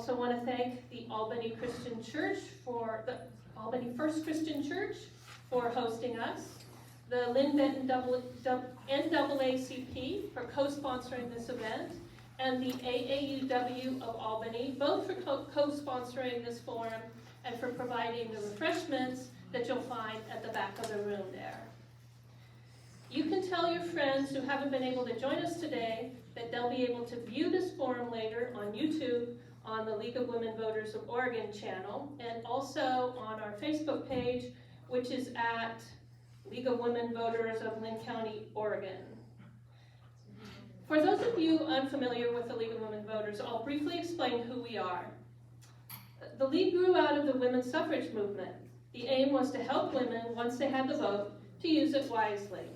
also want to thank the Albany Christian Church the Albany First Christian Church for hosting us, the Linn NAACP for co-sponsoring this event, and the AAUW of Albany, both for co-sponsoring this forum and for providing the refreshments that you'll find at the back of the room there. You can tell your friends who haven't been able to join us today that they'll be able to view this forum later on YouTube, on the League of Women Voters of Oregon channel, and also on our Facebook page, which is at League of Women Voters of Linn County, Oregon. For those of you unfamiliar with the League of Women Voters, I'll briefly explain who we are. The League grew out of the women's suffrage movement. The aim was to help women, once they had the vote, to use it wisely.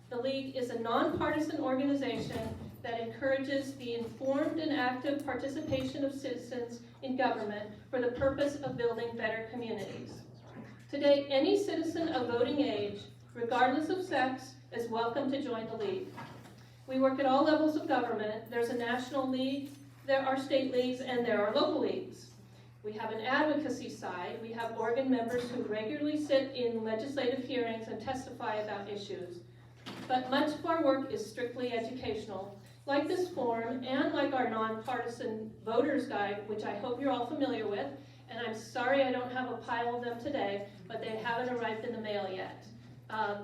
The League is a nonpartisan organization that encourages the informed and active participation of citizens in government for the purpose of building better communities. Today, any citizen of voting age, regardless of sex, is welcome to join the League. We work at all levels of government. There's a national league, there are state leagues, and there are local leagues. We have an advocacy side. We have Oregon members who regularly sit in legislative hearings and testify about issues. But much of our work is strictly educational, like this forum and like our nonpartisan voters guide, which I hope you're all familiar with. And I'm sorry I don't have a pile of them today, but they haven't arrived in the mail yet.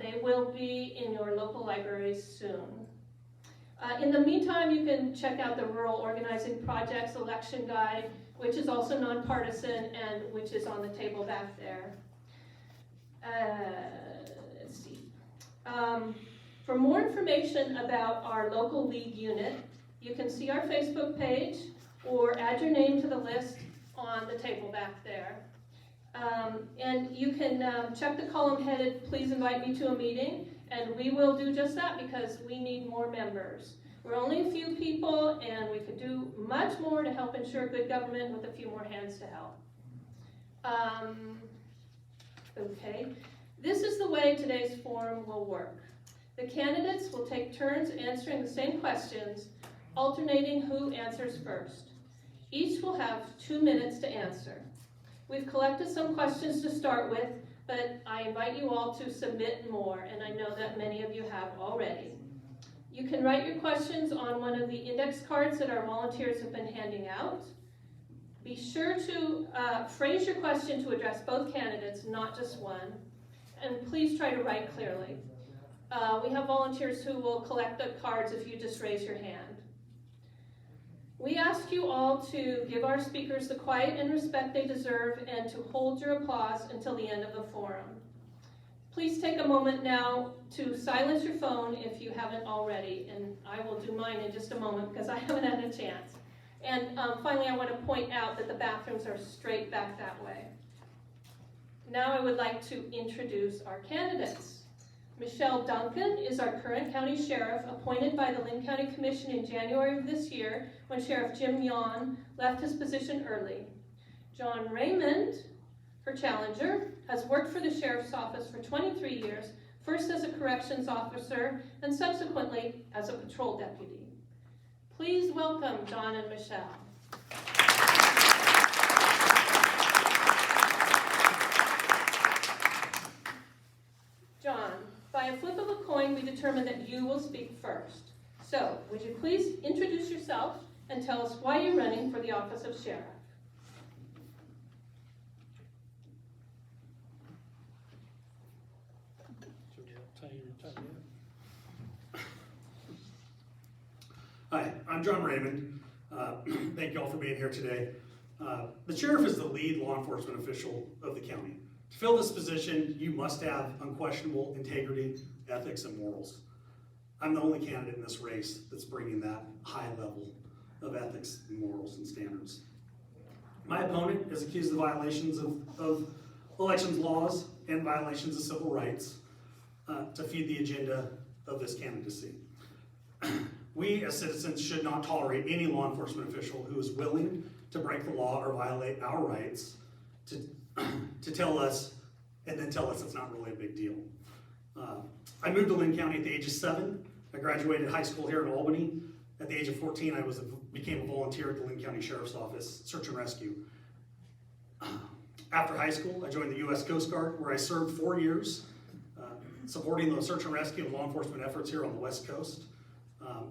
They will be in your local libraries soon. In the meantime, you can check out the Rural Organizing Project's election guide, which is also nonpartisan and which is on the table back there. Let's see. For more information about our local league unit, you can see our Facebook page or add your name to the list on the table back there. And you can check the column headed, "Please invite me to a meeting," and we will do just that because we need more members. We're only a few people, and we could do much more to help ensure good government with a few more hands to help. Okay, this is the way today's forum will work. The candidates will take turns answering the same questions, alternating who answers first. Each will have 2 minutes to answer. We've collected some questions to start with, but I invite you all to submit more, and I know that many of you have already. You can write your questions on one of the index cards that our volunteers have been handing out. Be sure to phrase your question to address both candidates, not just one, and please try to write clearly. We have volunteers who will collect the cards if you just raise your hand. We ask you all to give our speakers the quiet and respect they deserve and to hold your applause until the end of the forum. Please take a moment now to silence your phone if you haven't already, and I will do mine in just a moment because I haven't had a chance. And finally, I want to point out that the bathrooms are straight back that way. Now I would like to introduce our candidates. Michelle Duncan is our current county sheriff, appointed by the Linn County Commission in January of this year when Sheriff Jim Yon left his position early. John Raymond, her challenger, has worked for the sheriff's office for 23 years, first as a corrections officer and subsequently as a patrol deputy. Please welcome John and Michelle. John, by a flip of a coin, we determined that you will speak first. So, would you please introduce yourself and tell us why you're running for the office of sheriff? Hi, I'm John Raymond. Thank you all for being here today. The sheriff is the lead law enforcement official of the county. To fill this position, you must have unquestionable integrity, ethics, and morals. I'm the only candidate in this race that's bringing that high level of ethics, and morals, and standards. My opponent is accused of violations of elections laws and violations of civil rights to feed the agenda of this candidacy. We as citizens should not tolerate any law enforcement official who is willing to break the law or violate our rights to tell us, and then tell us it's not really a big deal. I moved to Linn County at the age of 7. I graduated high school here in Albany, At the age of 14, I became a volunteer at the Linn County Sheriff's Office, search and rescue. After high school, I joined the U.S. Coast Guard, where I served 4 years, supporting the search and rescue and law enforcement efforts here on the West Coast.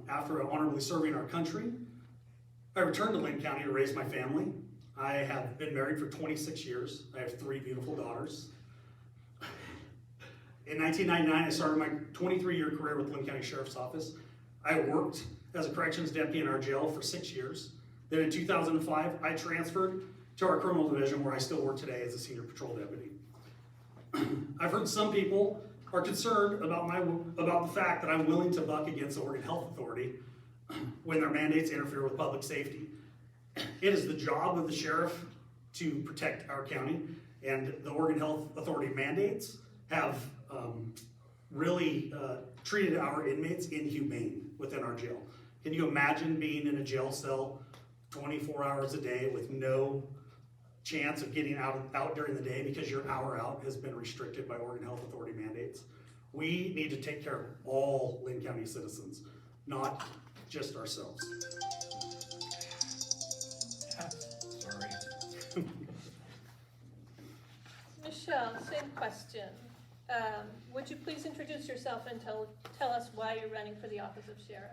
After honorably serving our country, I returned to Linn County to raise my family. I have been married for 26 years. I have 3 beautiful daughters. In 1999, I started my 23-year career with Linn County Sheriff's Office. I worked as a corrections deputy in our jail for 6 years. Then in 2005, I transferred to our criminal division, where I still work today as a senior patrol deputy. I've heard some people are concerned about the fact that I'm willing to buck against the Oregon Health Authority when their mandates interfere with public safety. It is the job of the sheriff to protect our county, and the Oregon Health Authority mandates have really treated our inmates inhumane within our jail. Can you imagine being in a jail cell 24 hours a day with no chance of getting out during the day because your hour out has been restricted by Oregon Health Authority mandates? We need to take care of all Linn County citizens, not just ourselves. Sorry. Michelle, same question. Would you please introduce yourself and tell us why you're running for the office of sheriff?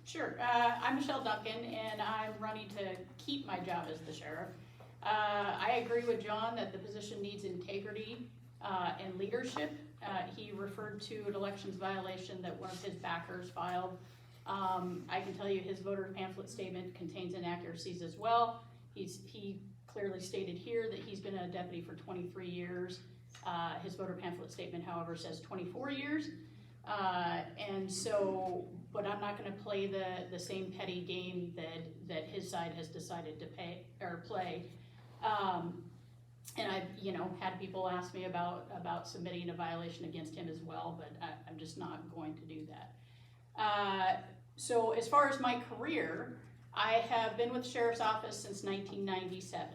Sure. I'm Michelle Duncan, and I'm running to keep my job as the sheriff. I agree with John that the position needs integrity and leadership. He referred to an elections violation that one of his backers filed. I can tell you his voter pamphlet statement contains inaccuracies as well. He clearly stated here that he's been a deputy for 23 years. His voter pamphlet statement, however, says 24 years. And so, but I'm not going to play the same petty game that his side has decided to play. And I've, had people ask me about submitting a violation against him as well, but I'm just not going to do that. So as far as my career, I have been with the Sheriff's Office since 1997.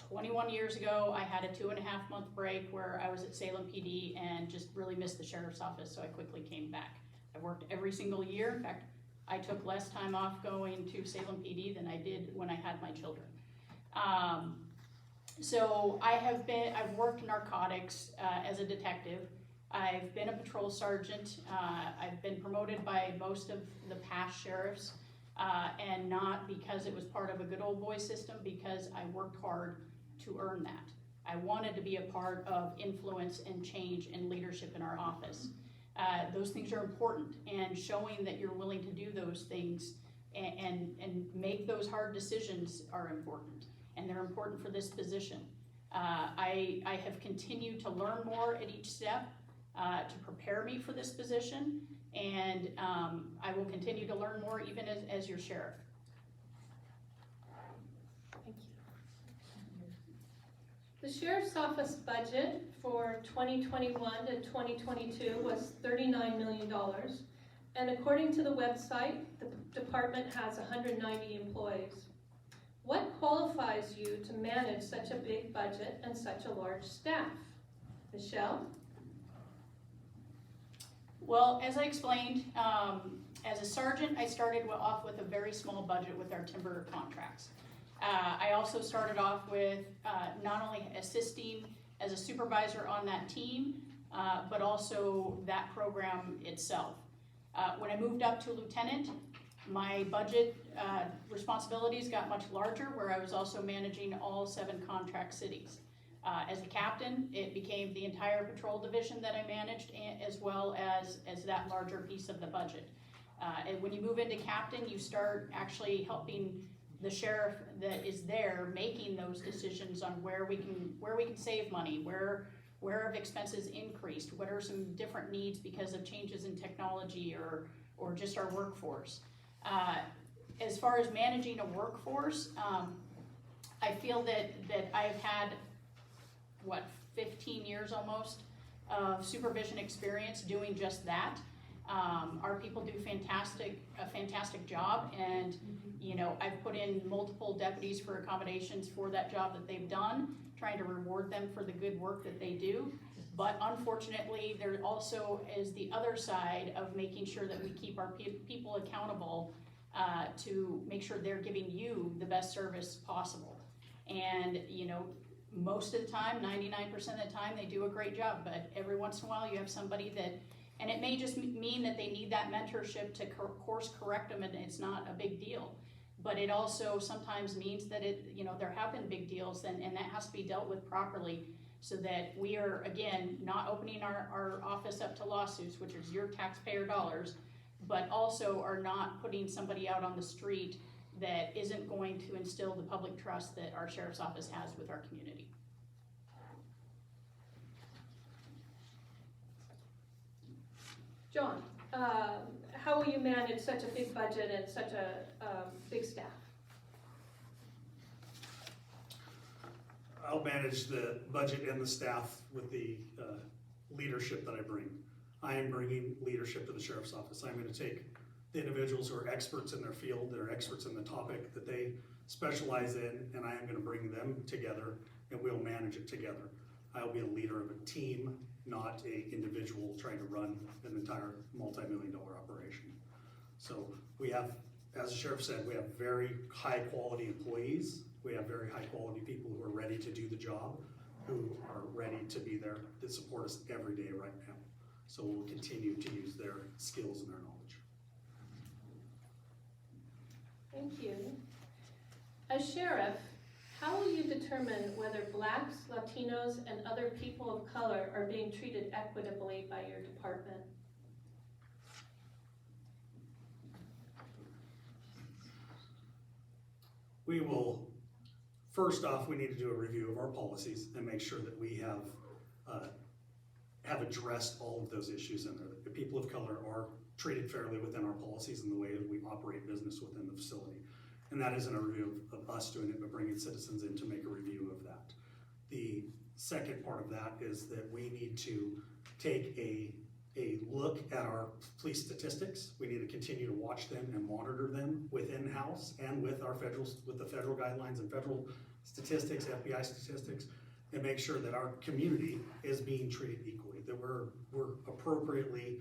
21 years ago, I had a 2.5-month break where I was at Salem PD and just really missed the Sheriff's Office, so I quickly came back. I worked every single year. In fact, I took less time off going to Salem PD than I did when I had my children. So I've worked narcotics as a detective. I've been a patrol sergeant. I've been promoted by most of the past sheriffs, and not because it was part of a good old boy system, because I worked hard to earn that. I wanted to be a part of influence and change and leadership in our office. Those things are important, and showing that you're willing to do those things and make those hard decisions are important, and they're important for this position. I have continued to learn more at each step to prepare me for this position, and I will continue to learn more even as your sheriff. Thank you. The Sheriff's Office budget for 2021 to 2022 was $39 million. And according to the website, the department has 190 employees. What qualifies you to manage such a big budget and such a large staff? Michelle? Well, as I explained, as a sergeant, I started off with a very small budget with our timber contracts. I also started off with not only assisting as a supervisor on that team, but also that program itself. When I moved up to lieutenant, my budget responsibilities got much larger, where I was also managing all 7 contract cities. As a captain, it became the entire patrol division that I managed, as well as that larger piece of the budget. And when you move into captain, you start actually helping the sheriff that is there making those decisions on where we can save money, where have expenses increased, what are some different needs because of changes in technology or just our workforce. As far as managing a workforce, I feel that I've had 15 years almost of supervision experience doing just that. Our people do a fantastic job, and I've put in multiple deputies for accommodations for that job that they've done, trying to reward them for the good work that they do. But unfortunately, there also is the other side of making sure that we keep our people accountable to make sure they're giving you the best service possible. And, you know, most of the time, 99% of the time, they do a great job, but every once in a while you have somebody that, and it may just mean that they need that mentorship to course correct them, and it's not a big deal. But it also sometimes means that you know, there have been big deals, and that has to be dealt with properly, so that we are, again, not opening our office up to lawsuits, which is your taxpayer dollars, but also are not putting somebody out on the street that isn't going to instill the public trust that our sheriff's office has with our community. John, how will you manage such a big budget and such a big staff? I'll manage the budget and the staff with the leadership that I bring. I am bringing leadership to the sheriff's office. I'm going to take the individuals who are experts in their field, that are experts in the topic that they specialize in, and I am going to bring them together, and we'll manage it together. I'll be a leader of a team, not an individual trying to run an entire multi-million-dollar operation. So we have, as the sheriff said, we have very high-quality employees. We have very high-quality people who are ready to do the job, who are ready to be there, that support us every day right now. So we'll continue to use their skills and their knowledge. Thank you. As sheriff, how will you determine whether Blacks, Latinos, and other people of color are being treated equitably by your department? We will, first off, we need to do a review of our policies and make sure that we have addressed all of those issues in there. The people of color are treated fairly within our policies and the way that we operate business within the facility. And that isn't a review of us doing it, but bringing citizens in to make a review of that. The second part of that is that we need to take a look at our police statistics. We need to continue to watch them and monitor them within house and with the federal guidelines and federal statistics, FBI statistics, and make sure that our community is being treated equally, that we're appropriately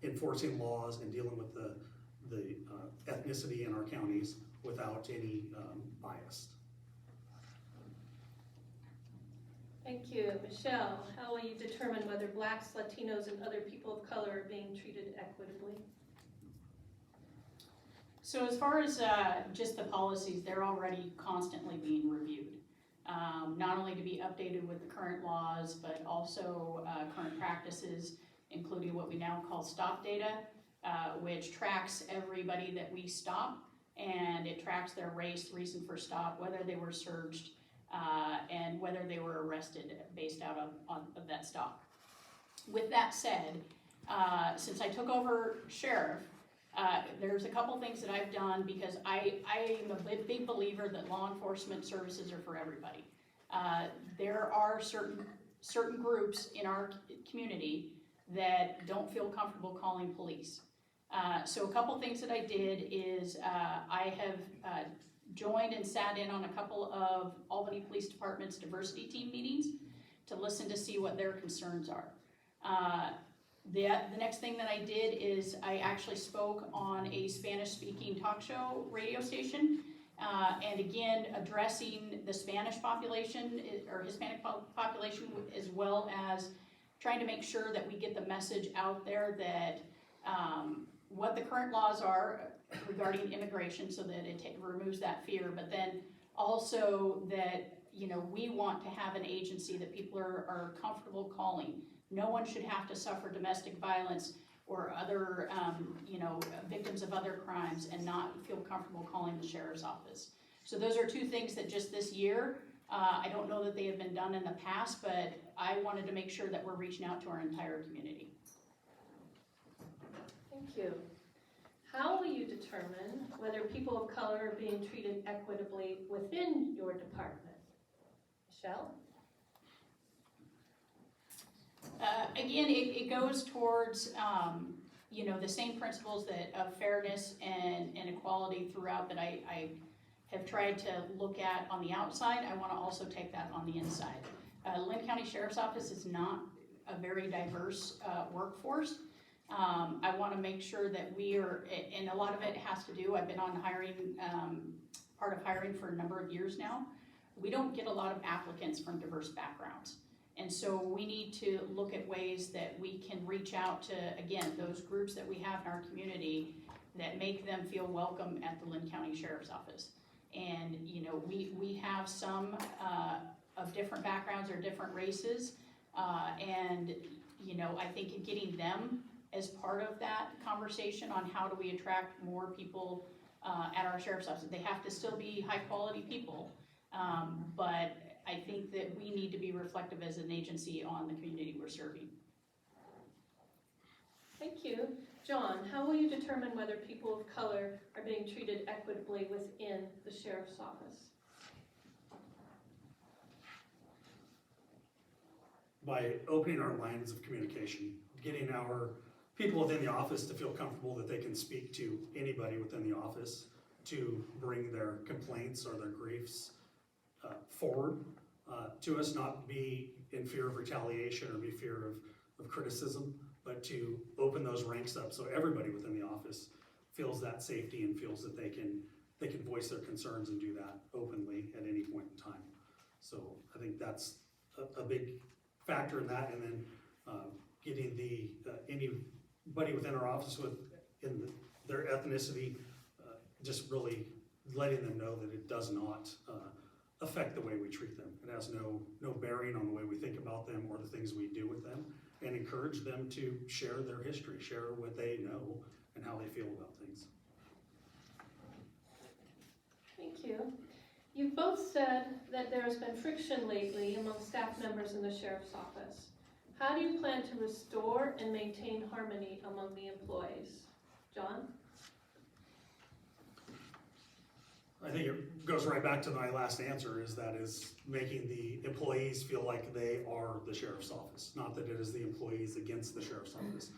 enforcing laws and dealing with the ethnicity in our counties without any bias. Thank you. Michelle, how will you determine whether Blacks, Latinos, and other people of color are being treated equitably? So as far as just the policies, they're already constantly being reviewed. Not only to be updated with the current laws, but also current practices, including what we now call stop data, which tracks everybody that we stop, and it tracks their race, reason for stop, whether they were searched, and whether they were arrested based out of that stop. With that said, since I took over sheriff, there's a couple things that I've done, because I am a big believer that law enforcement services are for everybody. There are certain groups in our community that don't feel comfortable calling police. So a couple things that I did is I have joined and sat in on a couple of Albany Police Department's diversity team meetings to listen to see what their concerns are. The next thing that I did is I actually spoke on a Spanish-speaking talk show radio station, and again, addressing the Spanish population, or Hispanic population, as well as trying to make sure that we get the message out there that what the current laws are regarding immigration, so that it removes that fear, but then also that, you know, we want to have an agency that people are comfortable calling. No one should have to suffer domestic violence or other, you know, victims of other crimes and not feel comfortable calling the sheriff's office. So those are two things that just this year, I don't know that they have been done in the past, but I wanted to make sure that we're reaching out to our entire community. Thank you. How will you determine whether people of color are being treated equitably within your department? Michelle? Again, it goes towards, you know, the same principles of fairness and equality throughout that I have tried to look at on the outside, I wanna also take that on the inside. Linn County Sheriff's Office is not a very diverse workforce. I wanna make sure that we are, and a lot of it has to do, I've been on hiring, part of hiring for a number of years now. We don't get a lot of applicants from diverse backgrounds. And so we need to look at ways that we can reach out to, again, those groups that we have in our community that make them feel welcome at the Linn County Sheriff's Office. And, you know, we have some of different backgrounds or different races. And, you know, I think getting them as part of that conversation on how do we attract more people at our Sheriff's Office. They have to still be high quality people, but I think that we need to be reflective as an agency on the community we're serving. Thank you. John, how will you determine whether people of color are being treated equitably within the Sheriff's Office? By opening our lines of communication, getting our people within the office to feel comfortable that they can speak to anybody within the office to bring their complaints or their griefs forward to us, not be in fear of retaliation or be fear of criticism, but to open those ranks up so everybody within the office feels that safety and feels that they can voice their concerns and do that openly at any point in time. So I think that's a big factor in that, and then getting anybody within our office their ethnicity, just really letting them know that it does not affect the way we treat them. It has no bearing on the way we think about them or the things we do with them, and encourage them to share their history, share what they know and how they feel about things. Thank you. You've both said that there has been friction lately among staff members in the Sheriff's Office. How do you plan to restore and maintain harmony among the employees? John? I think it goes right back to my last answer, is making the employees feel like they are the Sheriff's Office, not that it is the employees against the Sheriff's Office.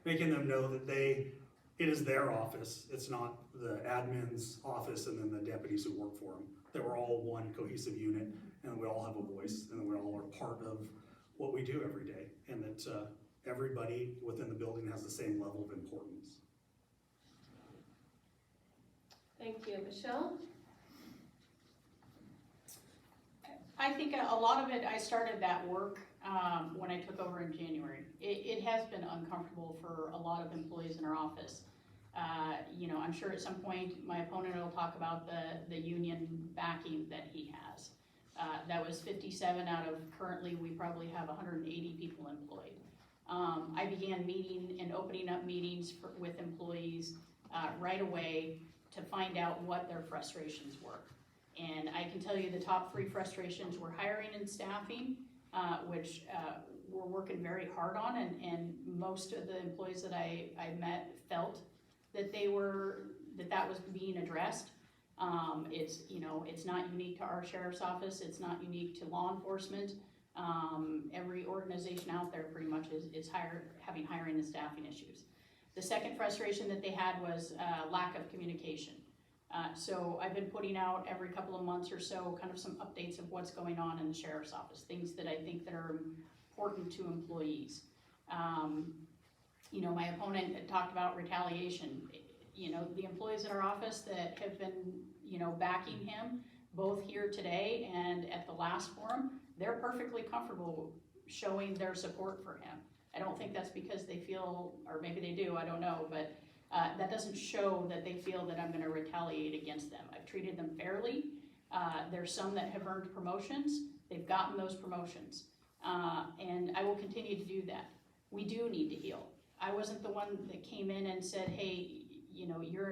Making them know that it is their office, it's not the admin's office and then the deputies who work for them. That we're all one cohesive unit, and we all have a voice, and we all are part of what we do every day, and that everybody within the building has the same level of importance. Thank you. Michelle? I think a lot of it, I started that work when I took over in January. It has been uncomfortable for a lot of employees in our office. You know, I'm sure at some point my opponent will talk about the union backing that he has. That was 57 out of, currently we probably have 180 people employed. I began meeting and opening up meetings with employees right away to find out what their frustrations were. And I can tell you the top 3 frustrations were hiring and staffing, which we're working very hard on, and most of the employees that I met felt that that was being addressed. It's, you know, it's not unique to our Sheriff's Office, it's not unique to law enforcement. Every organization out there pretty much is having hiring and staffing issues. The second frustration that they had was lack of communication. So I've been putting out every couple of months or so kind of some updates of what's going on in the Sheriff's Office, things that I think that are important to employees. You know, my opponent had talked about retaliation. You know, the employees in our office that have been, you know, backing him, both here today and at the last forum, they're perfectly comfortable showing their support for him. I don't think that's because they feel, or maybe they do, I don't know, but that doesn't show that they feel that I'm gonna retaliate against them. I've treated them fairly. There's some that have earned promotions. They've gotten those promotions. And I will continue to do that. We do need to heal. I wasn't the one that came in and said, hey, you know, you're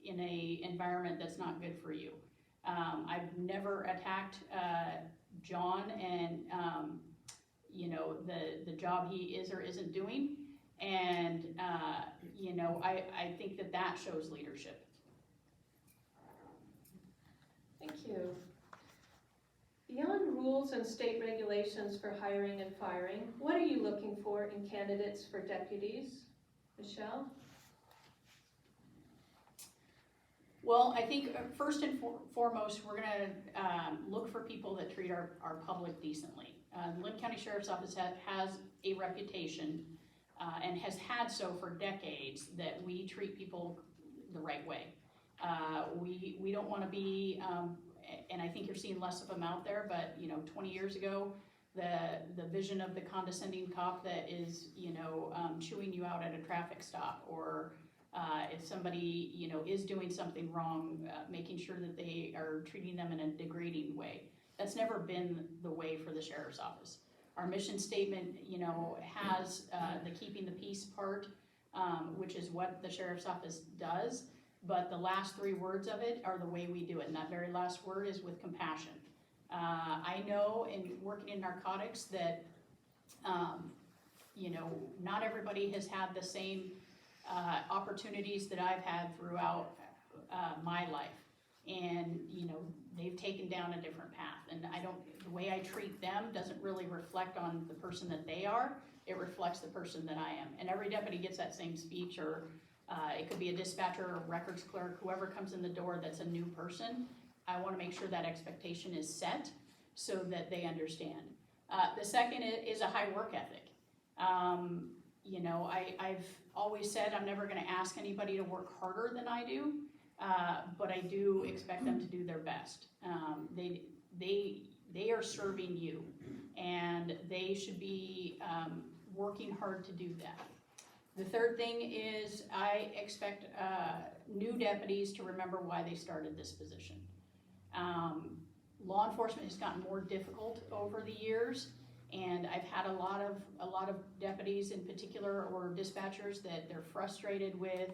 in a environment that's not good for you. I've never attacked John and you know, the job he is or isn't doing. And you know, I think that shows leadership. Thank you. Beyond rules and state regulations for hiring and firing, what are you looking for in candidates for deputies? Michelle? Well, I think first and foremost, we're gonna look for people that treat our public decently. Linn County Sheriff's Office has a reputation and has had so for decades that we treat people the right way. We don't want to be, and I think you're seeing less of them out there, but 20 years ago, the vision of the condescending cop that is chewing you out at a traffic stop, or if somebody is doing something wrong, making sure that they are treating them in a degrading way. That's never been the way for the Sheriff's Office. Our mission statement, has the keeping the peace part, which is what the Sheriff's Office does, but the last 3 words of it are the way we do it, and that very last word is with compassion. I know in working in narcotics that, not everybody has had the same opportunities that I've had throughout my life. And, they've taken down a different path. And the way I treat them doesn't really reflect on the person that they are. It reflects the person that I am. And every deputy gets that same speech, or it could be a dispatcher or records clerk, whoever comes in the door that's a new person. I want to make sure that expectation is set so that they understand. The second is a high work ethic. I've always said I'm never going to ask anybody to work harder than I do, but I do expect them to do their best. They are serving you, and they should be working hard to do that. The third thing is I expect new deputies to remember why they started this position. Law enforcement has gotten more difficult over the years, and I've had a lot of deputies in particular, or dispatchers, that they're frustrated with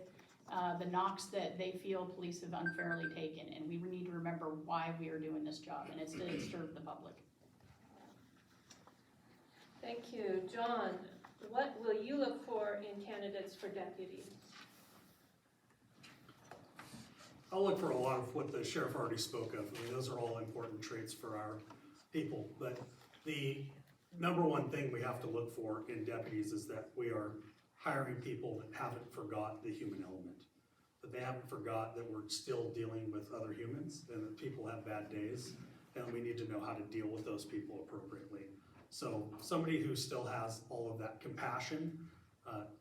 the knocks that they feel police have unfairly taken, and we need to remember why we are doing this job, and it's to serve the public. Thank you. John, what will you look for in candidates for deputies? I'll look for a lot of what the sheriff already spoke of. I mean, those are all important traits for our people, but the number one thing we have to look for in deputies is that we are hiring people that haven't forgot the human element, that they haven't forgot that we're still dealing with other humans and that people have bad days, and we need to know how to deal with those people appropriately. So somebody who still has all of that compassion,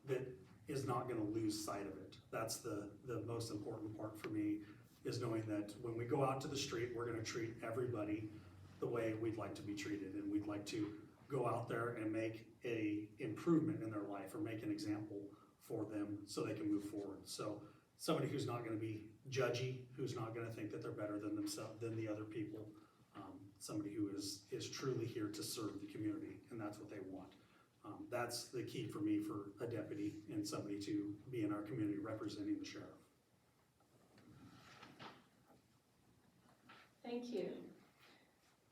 that is not going to lose sight of it. That's the most important part for me, is knowing that when we go out to the street, we're going to treat everybody the way we'd like to be treated, and we'd like to go out there and make a improvement in their life, or make an example for them so they can move forward. So somebody who's not going to be judgy, who's not going to think that they're better than themselves, than the other people, somebody who is truly here to serve the community, and that's what they want. That's the key for me for a deputy, and somebody to be in our community representing the sheriff. Thank you.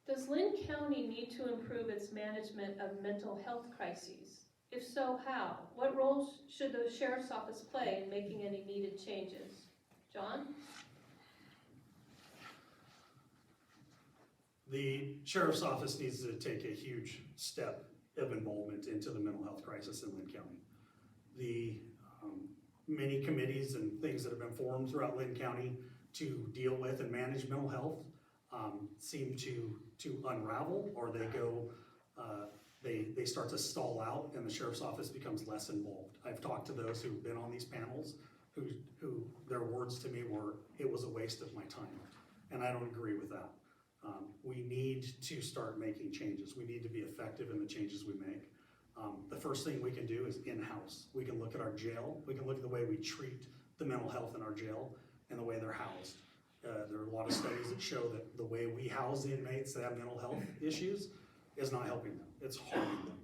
Does Linn County need to improve its management of mental health crises? If so, how? What roles should the Sheriff's Office play in making any needed changes? John? The Sheriff's Office needs to take a huge step of involvement into the mental health crisis in Linn County. The many committees and things that have been formed throughout Linn County to deal with and manage mental health seem to unravel, or they go, they start to stall out, and the Sheriff's Office becomes less involved. I've talked to those who've been on these panels who their words to me were, "It was a waste of my time," and I don't agree with that. We need to start making changes. We need to be effective in the changes we make. The first thing we can do is in-house. We can look at our jail. We can look at the way we treat the mental health in our jail and the way they're housed. There are a lot of studies that show that the way we house inmates that have mental health issues is not helping them. It's harming them.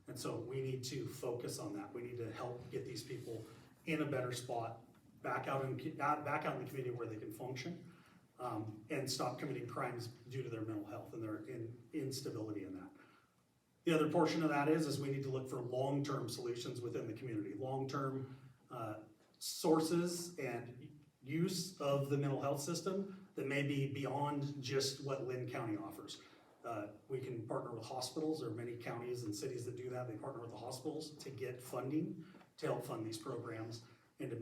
And so we need to focus on that. We need to help get these people in a better spot, back out in the community where they can function, and stop committing crimes due to their mental health and their instability in that. The other portion of that is we need to look for long-term solutions within the community, long-term sources and use of the mental health system that may be beyond just what Linn County offers. We can partner with hospitals. There are many counties and cities that do that. They partner with the hospitals to get funding to help fund these programs and to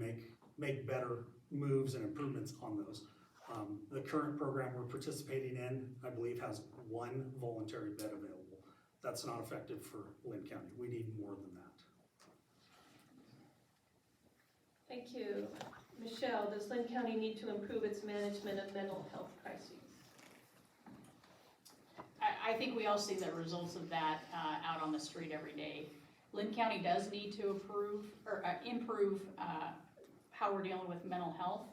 make better moves and improvements on those. The current program we're participating in, I believe, has 1 voluntary bed available. That's not effective for Linn County. We need more than that. Thank you. Michelle, does Linn County need to improve its management of mental health crises? I think we all see the results of that out on the street every day. Linn County does need to improve how we're dealing with mental health.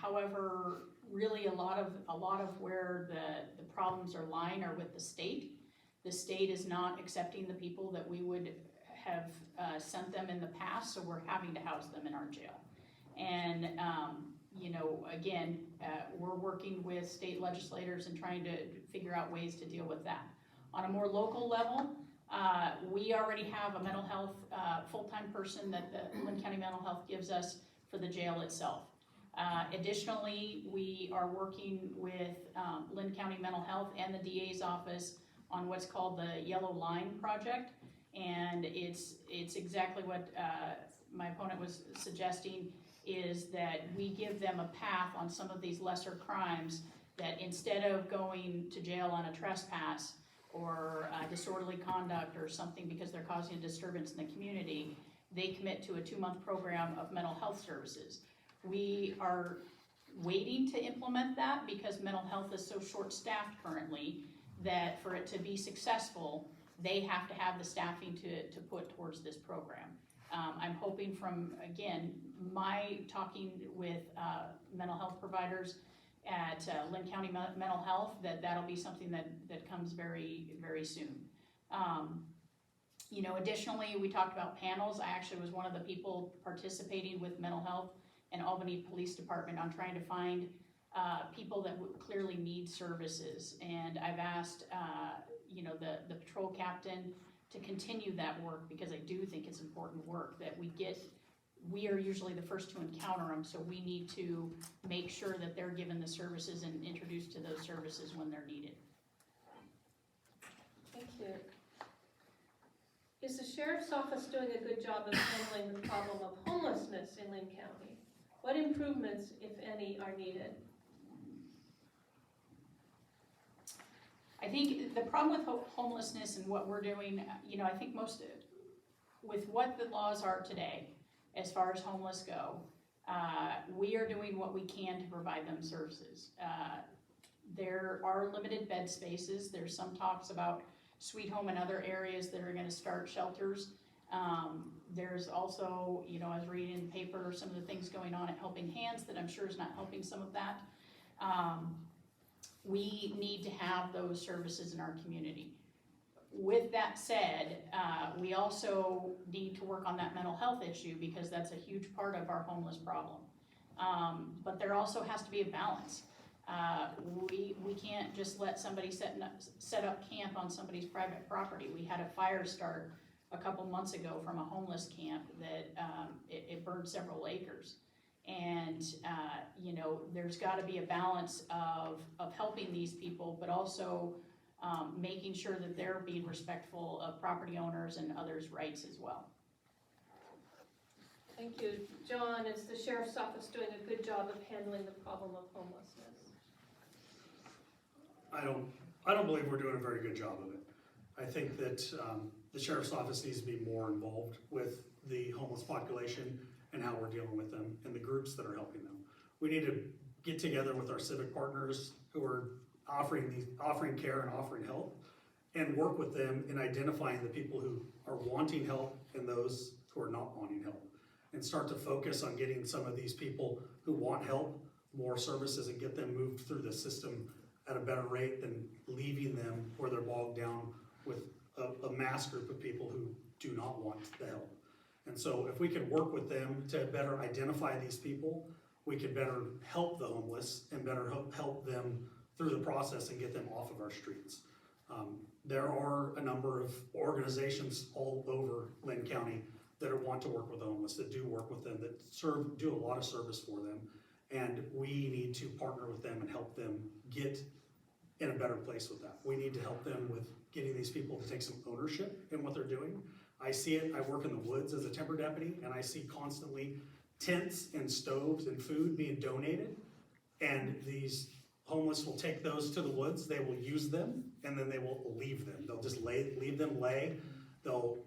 However, really a lot of where the problems are lying are with the state. The state is not accepting the people that we would have sent them in the past, so we're having to house them in our jail. And you know, again, we're working with state legislators and trying to figure out ways to deal with that. On a more local level, we already have a mental health full-time person that the Linn County Mental Health gives us for the jail itself. Additionally, we are working with Linn County Mental Health and the DA's office on what's called the Yellow Line Project, and it's exactly what my opponent was suggesting, is that we give them a path on some of these lesser crimes, that instead of going to jail on a trespass or disorderly conduct or something because they're causing a disturbance in the community, they commit to a 2-month program of mental health services. We are waiting to implement that because mental health is so short-staffed currently that for it to be successful, they have to have the staffing to put towards this program. I'm hoping from, again, my talking with mental health providers at Linn County Mental Health, that'll be something that comes very, very soon. You know, additionally, we talked about panels. I actually was one of the people participating with mental health and Albany Police Department on trying to find people that would clearly need services. And I've asked, you know, the patrol captain to continue that work, because I do think it's important work that we are usually the first to encounter them, so we need to make sure that they're given the services and introduced to those services when they're needed. Thank you. Is the Sheriff's Office doing a good job of handling the problem of homelessness in Linn County? What improvements, if any, are needed? I think the problem with homelessness and what we're doing, you know, I think most with what the laws are today, as far as homeless go, we are doing what we can to provide them services. There are limited bed spaces. There's some talks about Sweet Home and other areas that are going to start shelters. There's also, you know, I was reading in the paper some of the things going on at Helping Hands that I'm sure is not helping some of that. We need to have those services in our community. With that said, we also need to work on that mental health issue, because that's a huge part of our homeless problem. But there also has to be a balance. We can't just let somebody set up camp on somebody's private property. We had a fire start a couple months ago from a homeless camp that it burned several acres. And you know, there's got to be a balance of helping these people, but also making sure that they're being respectful of property owners and others' rights as well. Thank you. John, is the Sheriff's Office doing a good job of handling the problem of homelessness? I don't believe we're doing a very good job of it. I think that the Sheriff's Office needs to be more involved with the homeless population and how we're dealing with them and the groups that are helping them. We need to get together with our civic partners who are offering care and offering help, and work with them in identifying the people who are wanting help and those who are not wanting help, and start to focus on getting some of these people who want help more services and get them moved through the system at a better rate than leaving them where they're bogged down with a mass group of people who do not want the help. And so if we can work with them to better identify these people, we can better help the homeless and better help them through the process and get them off of our streets. There are a number of organizations all over Linn County that want to work with the homeless, that do work with them, that do a lot of service for them. And we need to partner with them and help them get in a better place with that. We need to help them with getting these people to take some ownership in what they're doing. I see it, I work in the woods as a timber deputy, and I see constantly tents and stoves and food being donated, and these homeless will take those to the woods, they will use them, and then they will leave them. They'll just leave them lay. They'll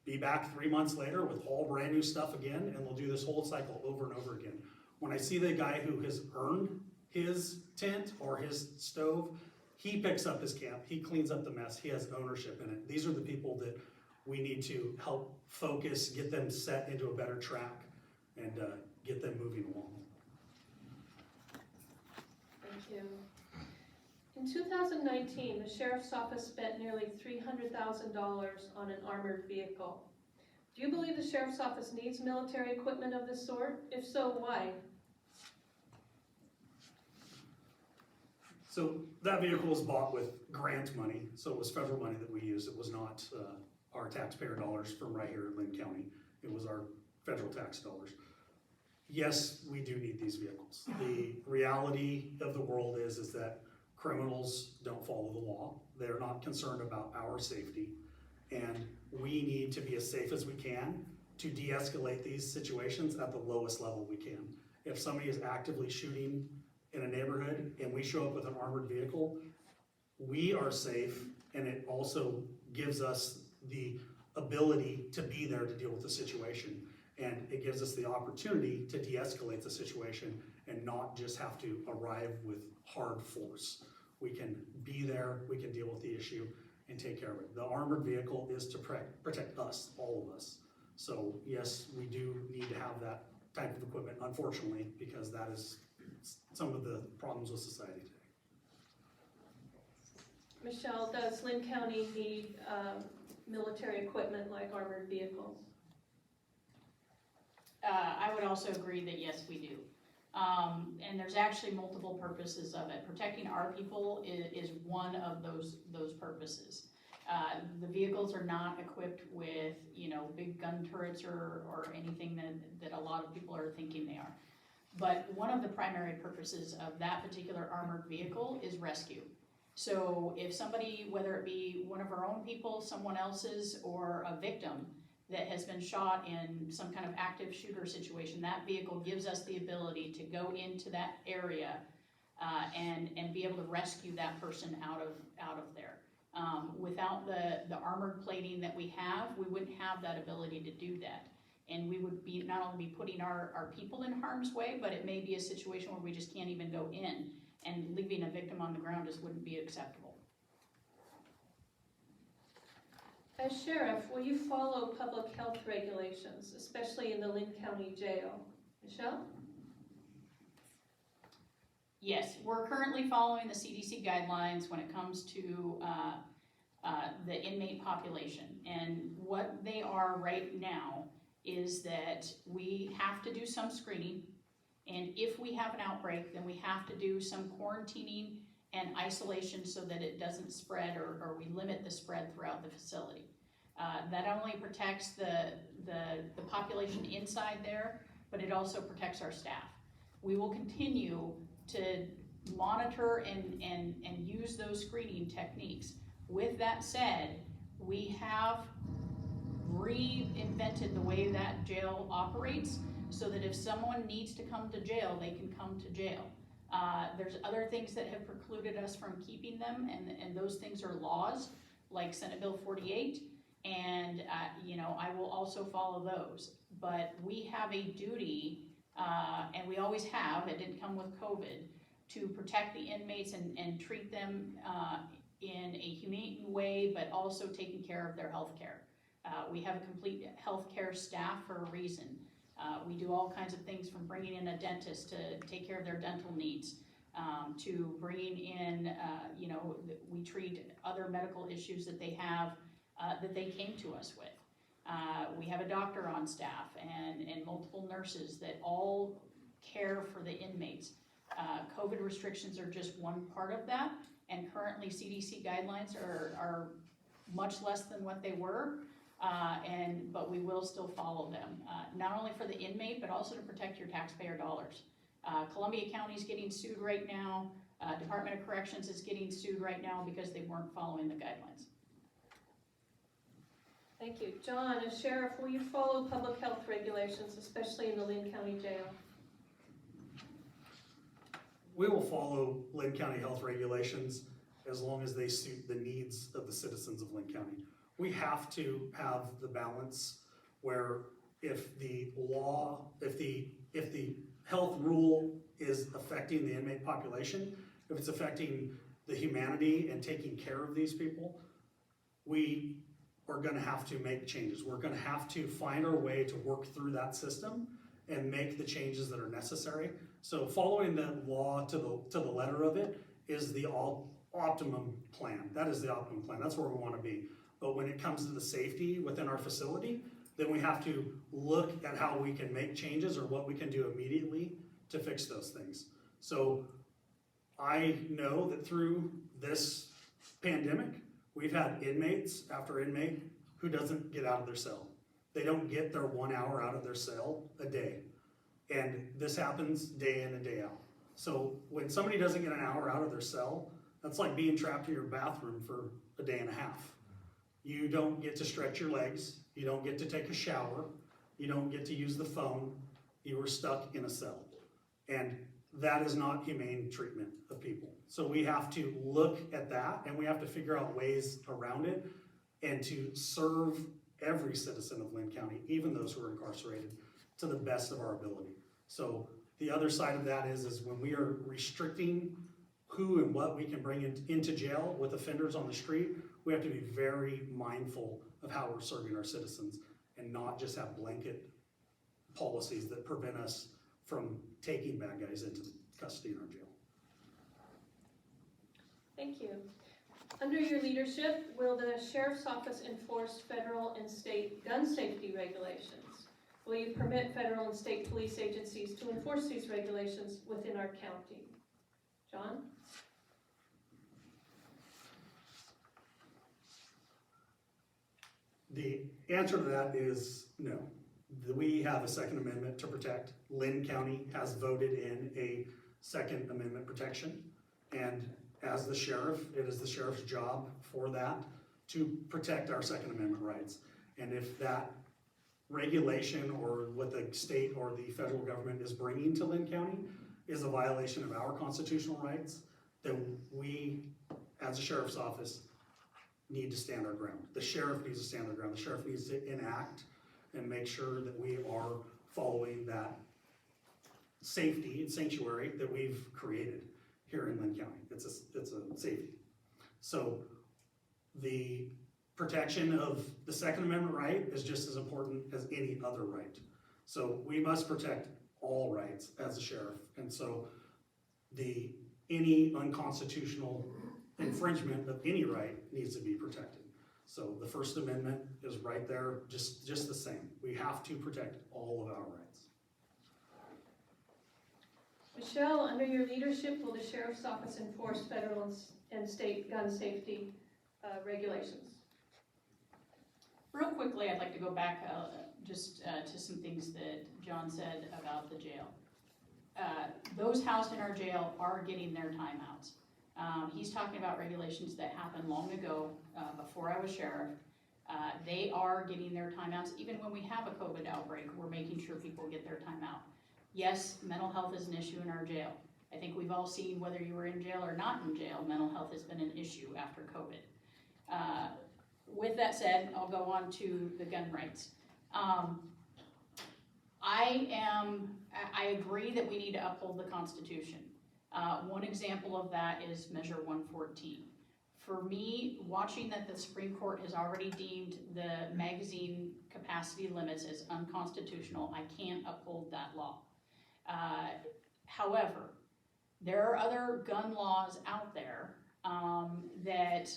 be back 3 months later with all brand new stuff again, and they'll do this whole cycle over and over again. When I see the guy who has earned his tent or his stove, he picks up his camp, he cleans up the mess, he has ownership in it. These are the people that we need to help focus, get them set into a better track, and get them moving along. Thank you. In 2019, the Sheriff's Office spent nearly $300,000 on an armored vehicle. Do you believe the Sheriff's Office needs military equipment of this sort? If so, why? So that vehicle was bought with grant money, so it was federal money that we used. It was not our taxpayer dollars from right here in Linn County. It was our federal tax dollars. Yes, we do need these vehicles. The reality of the world is that criminals don't follow the law. They're not concerned about our safety. And we need to be as safe as we can to de-escalate these situations at the lowest level we can. If somebody is actively shooting in a neighborhood and we show up with an armored vehicle, we are safe, and it also gives us the ability to be there to deal with the situation. And it gives us the opportunity to de-escalate the situation and not just have to arrive with hard force. We can be there, we can deal with the issue and take care of it. The armored vehicle is to protect us, all of us. So yes, we do need to have that type of equipment, unfortunately, because that is some of the problems with society today. Michelle, does Linn County need military equipment like armored vehicles? I would also agree that yes, we do. And there's actually multiple purposes of it. Protecting our people is one of those purposes. The vehicles are not equipped with, big gun turrets or anything that a lot of people are thinking they are. But one of the primary purposes of that particular armored vehicle is rescue. So if somebody, whether it be one of our own people, someone else's, or a victim that has been shot in some kind of active shooter situation, that vehicle gives us the ability to go into that area and be able to rescue that person out of there. Without the armored plating that we have, we wouldn't have that ability to do that. And we would be not only be putting our people in harm's way, but it may be a situation where we just can't even go in, and leaving a victim on the ground just wouldn't be acceptable. As sheriff, will you follow public health regulations, especially in the Linn County Jail? Michelle? Yes, we're currently following the CDC guidelines when it comes to the inmate population. And what they are right now is that we have to do some screening. And if we have an outbreak, then we have to do some quarantining and isolation so that it doesn't spread, or we limit the spread throughout the facility. That only protects the population inside there, but it also protects our staff. We will continue to monitor and use those screening techniques. With that said, we have reinvented the way that jail operates so that if someone needs to come to jail, they can come to jail. There's other things that have precluded us from keeping them, and those things are laws like Senate Bill 48, and I will also follow those. But we have a duty, and we always have, it didn't come with COVID, to protect the inmates and treat them in a humane way, but also taking care of their health care. We have a complete healthcare staff for a reason. We do all kinds of things, from bringing in a dentist to take care of their dental needs, to bringing in, we treat other medical issues that they have that they came to us with. We have a doctor on staff and multiple nurses that all care for the inmates. COVID restrictions are just one part of that, and currently CDC guidelines are much less than what they were. But we will still follow them, not only for the inmate, but also to protect your taxpayer dollars. Columbia County is getting sued right now. Department of Corrections is getting sued right now because they weren't following the guidelines. Thank you. John, as sheriff, will you follow public health regulations, especially in the Linn County Jail? We will follow Linn County health regulations as long as they suit the needs of the citizens of Linn County. We have to have the balance where if the law, if the health rule is affecting the inmate population, if it's affecting the humanity and taking care of these people, we are gonna have to make changes. We're gonna have to find our way to work through that system and make the changes that are necessary. So following the law to the letter of it is the optimum plan. That is the optimum plan. That's where we wanna be. But when it comes to the safety within our facility, then we have to look at how we can make changes or what we can do immediately to fix those things. So I know that through this pandemic, we've had inmates after inmate who doesn't get out of their cell. They don't get their 1 hour out of their cell a day. And this happens day in and day out. So when somebody doesn't get an hour out of their cell, that's like being trapped in your bathroom for a day and a half. You don't get to stretch your legs. You don't get to take a shower. You don't get to use the phone. You are stuck in a cell. And that is not humane treatment of people. So we have to look at that and we have to figure out ways around it and to serve every citizen of Linn County, even those who are incarcerated, to the best of our ability. So the other side of that is when we are restricting who and what we can bring into jail with offenders on the street, we have to be very mindful of how we're serving our citizens and not just have blanket policies that prevent us from taking bad guys into custody in our jail. Thank you. Under your leadership, will the Sheriff's Office enforce federal and state gun safety regulations? Will you permit federal and state police agencies to enforce these regulations within our county? John? The answer to that is no. We have a Second Amendment to protect. Linn County has voted in a Second Amendment protection. And as the sheriff, it is the sheriff's job for that to protect our Second Amendment rights. And if that regulation or what the state or the federal government is bringing to Linn County is a violation of our constitutional rights, then we, as a sheriff's office, need to stand our ground. The sheriff needs to stand their ground. The sheriff needs to enact and make sure that we are following that safety and sanctuary that we've created here in Linn County. It's a safety. So the protection of the Second Amendment right is just as important as any other right. So we must protect all rights as a sheriff. And so any unconstitutional infringement of any right needs to be protected. So the First Amendment is right there, just the same. We have to protect all of our rights. Michelle, under your leadership, will the Sheriff's Office enforce federal and state gun safety regulations? Real quickly, I'd like to go back to some things that John said about the jail. Those housed in our jail are getting their timeouts. He's talking about regulations that happened long ago, before I was sheriff. They are getting their timeouts. Even when we have a COVID outbreak, we're making sure people get their timeout. Yes, mental health is an issue in our jail. I think we've all seen, whether you were in jail or not in jail, mental health has been an issue after COVID. With that said, I'll go on to the gun rights. I agree that we need to uphold the Constitution. One example of that is Measure 114. For me, watching that the Supreme Court has already deemed the magazine capacity limits as unconstitutional, I can't uphold that law. However, there are other gun laws out there that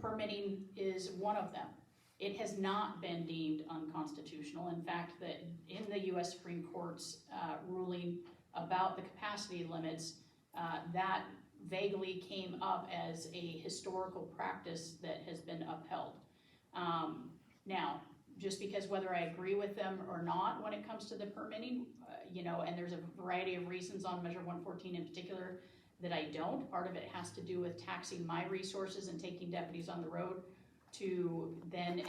permitting is one of them. It has not been deemed unconstitutional. In fact, that in the U.S. Supreme Court's ruling about the capacity limits, that vaguely came up as a historical practice that has been upheld. Now, just because whether I agree with them or not when it comes to the permitting, and there's a variety of reasons on Measure 114 in particular that I don't. Part of it has to do with taxing my resources and taking deputies on the road to then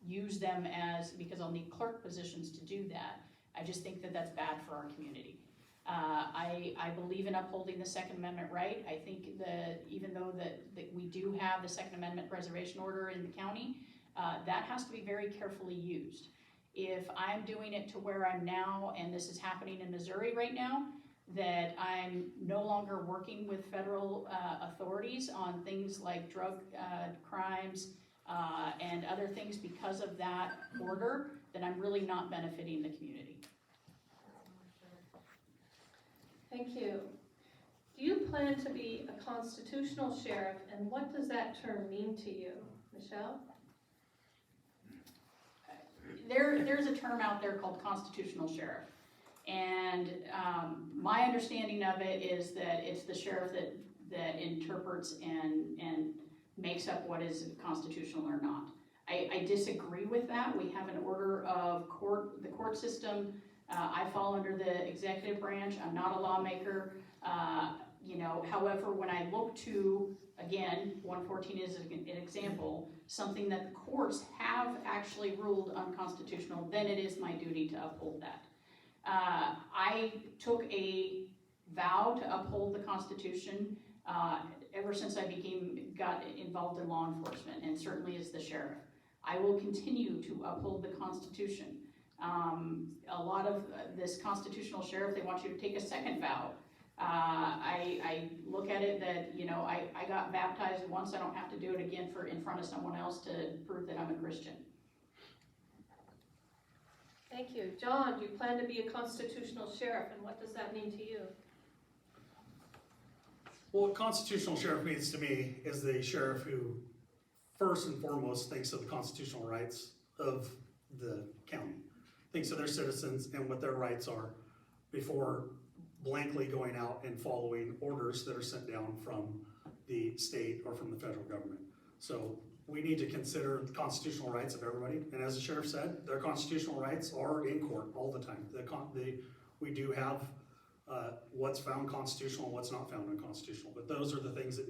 use them as, because I'll need clerk positions to do that. I just think that that's bad for our community. I believe in upholding the Second Amendment right. I think that even though that we do have the Second Amendment reservation order in the county, that has to be very carefully used. If I'm doing it to where I'm now, and this is happening in Missouri right now, that I'm no longer working with federal authorities on things like drug crimes and other things because of that order, then I'm really not benefiting the community. Thank you. Do you plan to be a constitutional sheriff, and what does that term mean to you, Michelle? There's a term out there called constitutional sheriff. And my understanding of it is that it's the sheriff that interprets and makes up what is constitutional or not. I disagree with that. We have an order of the court system. I fall under the executive branch. I'm not a lawmaker. However, when I look to, again, 114 is an example, something that the courts have actually ruled unconstitutional, then it is my duty to uphold that. I took a vow to uphold the Constitution ever since I got involved in law enforcement, and certainly as the sheriff. I will continue to uphold the Constitution. A lot of this constitutional sheriff, they want you to take a second vow. I look at it that, I got baptized once, I don't have to do it again in front of someone else to prove that I'm a Christian. Thank you. John, do you plan to be a constitutional sheriff, and what does that mean to you? Well, what constitutional sheriff means to me is the sheriff who first and foremost thinks of the constitutional rights of the county, thinks of their citizens and what their rights are before blankly going out and following orders that are sent down from the state or from the federal government. So we need to consider the constitutional rights of everybody. And as the sheriff said, their constitutional rights are in court all the time. We do have what's found constitutional and what's not found unconstitutional. But those are the things that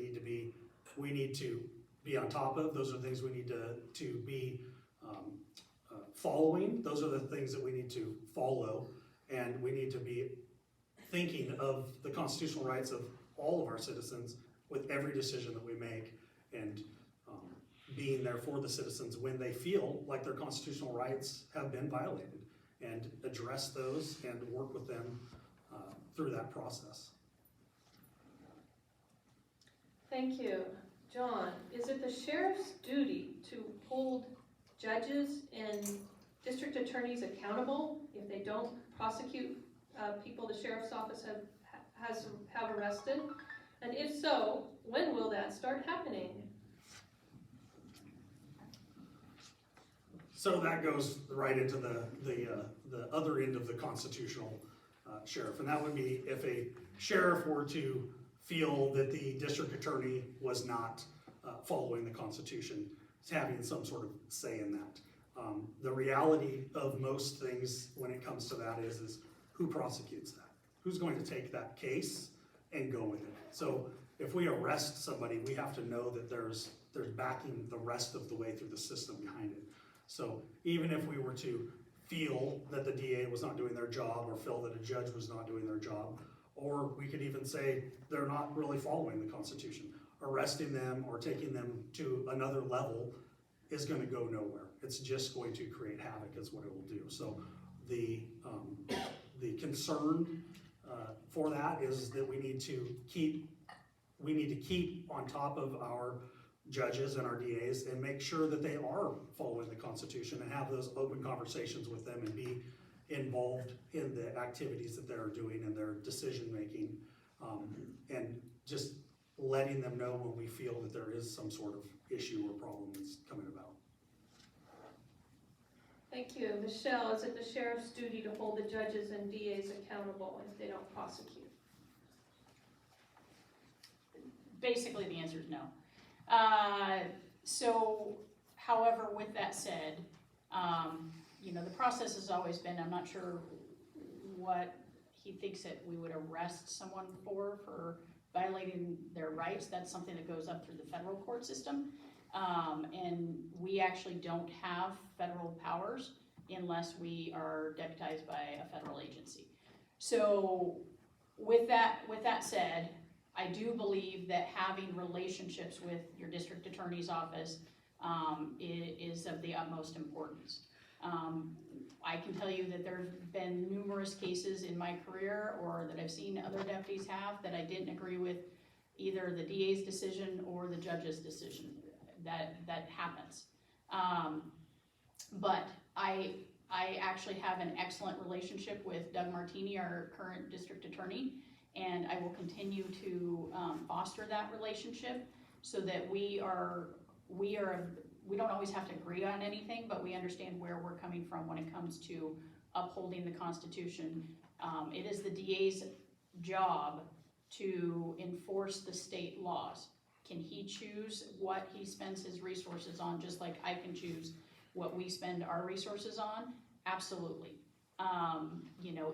we need to be on top of. Those are the things we need to be following. Those are the things that we need to follow. And we need to be thinking of the constitutional rights of all of our citizens with every decision that we make, and being there for the citizens when they feel like their constitutional rights have been violated, and address those and work with them through that process. Thank you. John, is it the sheriff's duty to hold judges and district attorneys accountable if they don't prosecute people the sheriff's office have arrested? And if so, when will that start happening? So that goes right into the other end of the constitutional sheriff, and that would be if a sheriff were to feel that the district attorney was not following the Constitution, having some sort of say in that. The reality of most things when it comes to that is who prosecutes that? Who's going to take that case and go with it? So if we arrest somebody, we have to know that there's backing the rest of the way through the system behind it. So even if we were to feel that the DA was not doing their job, or feel that a judge was not doing their job, or we could even say they're not really following the Constitution, arresting them or taking them to another level is going to go nowhere. It's just going to create havoc is what it will do. So the concern for that is that we need to keep on top of our judges and our DAs and make sure that they are following the Constitution, and have those open conversations with them and be involved in the activities that they're doing and their decision making, and just letting them know when we feel that there is some sort of issue or problem that's coming about. Thank you. Michelle, is it the sheriff's duty to hold the judges and DAs accountable if they don't prosecute? Basically, the answer is no. However, with that said, the process has always been, I'm not sure what he thinks that we would arrest someone for violating their rights. That's something that goes up through the federal court system. And we actually don't have federal powers unless we are deputized by a federal agency. So with that said, I do believe that having relationships with your district attorney's office is of the utmost importance. I can tell you that there have been numerous cases in my career, or that I've seen other deputies have, that I didn't agree with either the DA's decision or the judge's decision. That happens. But I actually have an excellent relationship with Doug Martini, our current district attorney, and I will continue to foster that relationship so that we don't always have to agree on anything, but we understand where we're coming from when it comes to upholding the Constitution. It is the DA's job to enforce the state laws. Can he choose what he spends his resources on, just like I can choose what we spend our resources on? Absolutely.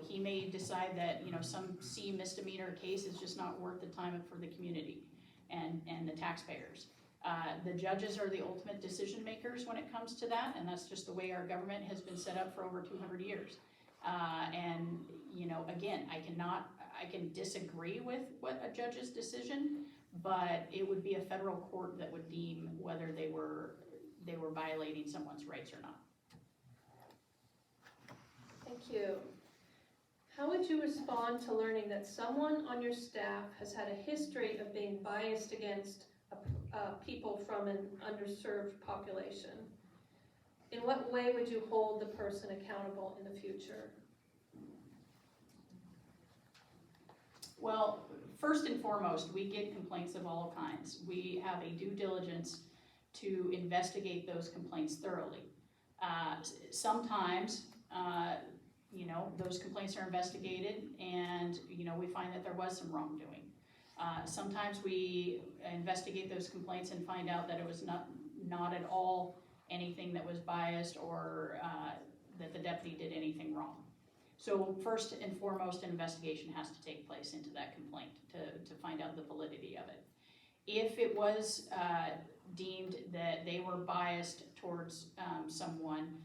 He may decide that, some C misdemeanor case is just not worth the time for the community and the taxpayers. The judges are the ultimate decision makers when it comes to that, and that's just the way our government has been set up for over 200 years. Again, I can disagree with what a judge's decision, but it would be a federal court that would deem whether they were violating someone's rights or not. Thank you. How would you respond to learning that someone on your staff has had a history of being biased against people from an underserved population? In what way would you hold the person accountable in the future? Well, first and foremost, we get complaints of all kinds. We have a due diligence to investigate those complaints thoroughly. Sometimes, those complaints are investigated and, we find that there was some wrongdoing. Sometimes we investigate those complaints and find out that it was not at all anything that was biased or that the deputy did anything wrong. So first and foremost, an investigation has to take place into that complaint to find out the validity of it. If it was deemed that they were biased towards someone,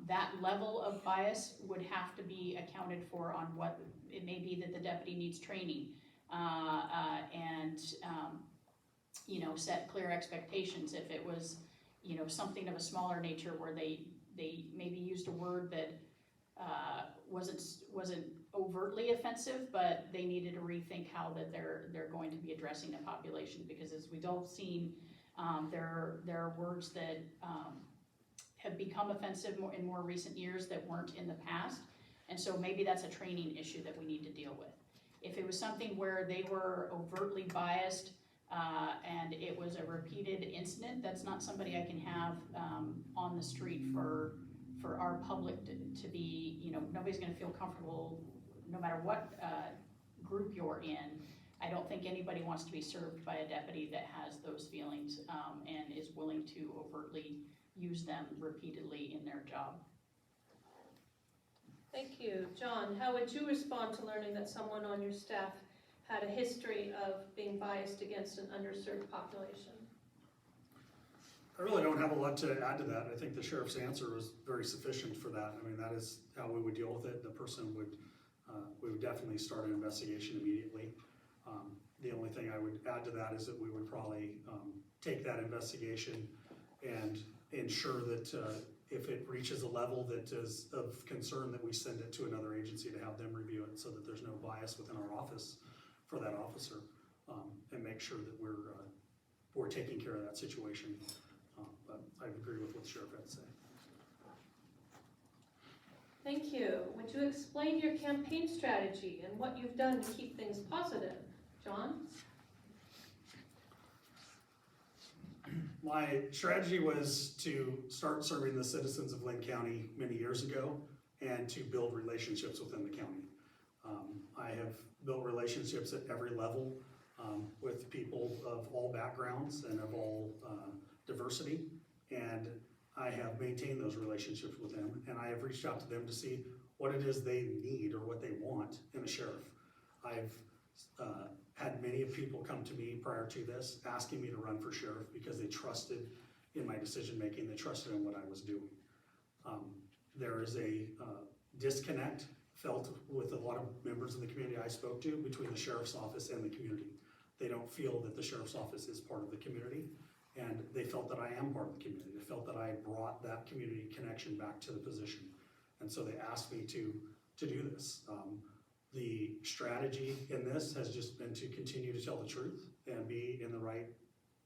that level of bias would have to be accounted for on what it may be that the deputy needs training and set clear expectations. If it was, something of a smaller nature where they maybe used a word that wasn't overtly offensive, but they needed to rethink how that they're going to be addressing the population, because as we've all seen, there are words that have become offensive in more recent years that weren't in the past, and so maybe that's a training issue that we need to deal with. If it was something where they were overtly biased and it was a repeated incident, that's not somebody I can have on the street for our public to be, nobody's gonna feel comfortable no matter what group you're in. I don't think anybody wants to be served by a deputy that has those feelings and is willing to overtly use them repeatedly in their job. Thank you. John, how would you respond to learning that someone on your staff had a history of being biased against an underserved population? I really don't have a lot to add to that. I think the sheriff's answer was very sufficient for that. I mean, that is how we would deal with it. The person we would definitely start an investigation immediately. The only thing I would add to that is that we would probably take that investigation and ensure that if it reaches a level that is of concern, that we send it to another agency to have them review it, so that there's no bias within our office for that officer, and make sure that we're taking care of that situation. But I agree with what the sheriff had to say. Thank you. Would you explain your campaign strategy and what you've done to keep things positive? John? My strategy was to start serving the citizens of Linn County many years ago and to build relationships within the county. I have built relationships at every level with people of all backgrounds and of all diversity, and I have maintained those relationships with them, and I have reached out to them to see what it is they need or what they want in a sheriff. I've Had many people come to me prior to this, asking me to run for sheriff because they trusted in my decision-making, they trusted in what I was doing. There is a disconnect felt with a lot of members of the community I spoke to between the sheriff's office and the community. They don't feel that the sheriff's office is part of the community, and they felt that I am part of the community. They felt that I brought that community connection back to the position. And so they asked me to do this. The strategy in this has just been to continue to tell the truth and be in the right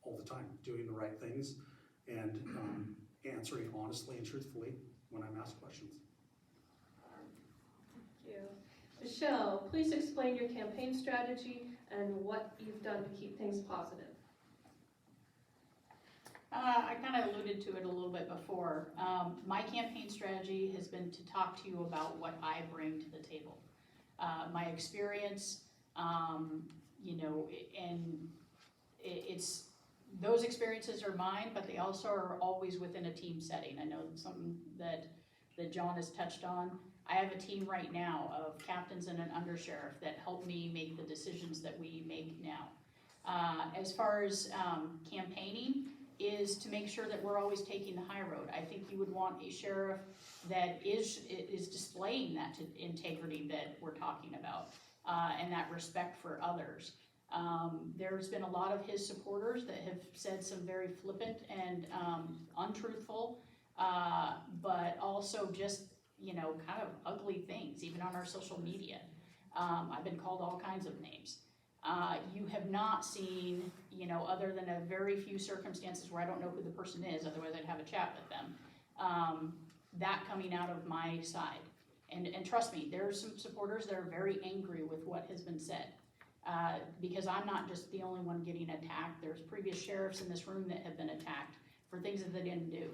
all the time, doing the right things, and answering honestly and truthfully when I'm asked questions. Thank you. Michelle, please explain your campaign strategy and what you've done to keep things positive. I kind of alluded to it a little bit before. My campaign strategy has been to talk to you about what I bring to the table. My experience, you know, and it's, those experiences are mine, but they also are always within a team setting. I know it's something that John has touched on. I have a team right now of captains and an undersheriff that help me make the decisions that we make now. As far as campaigning, is to make sure that we're always taking the high road. I think you would want a sheriff that is displaying that integrity that we're talking about, and that respect for others. There's been a lot of his supporters that have said some very flippant and untruthful, but also just, you know, kind of ugly things, even on our social media. I've been called all kinds of names. You have not seen, you know, other than a very few circumstances where I don't know who the person is, otherwise I'd have a chat with them, that coming out of my side. And trust me, there are some supporters that are very angry with what has been said, because I'm not just the only one getting attacked. There's previous sheriffs in this room that have been attacked for things that they didn't do.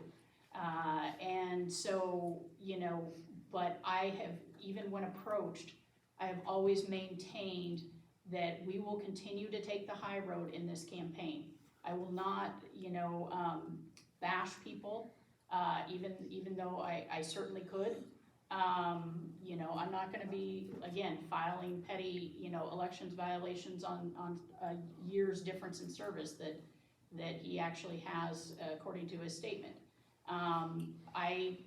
And so, you know, but I have, even when approached, I have always maintained that we will continue to take the high road in this campaign. I will not, you know, bash people, even though I certainly could. You know, I'm not gonna be, again, filing petty, you know, elections violations on a year's difference in service that he actually has, according to his statement.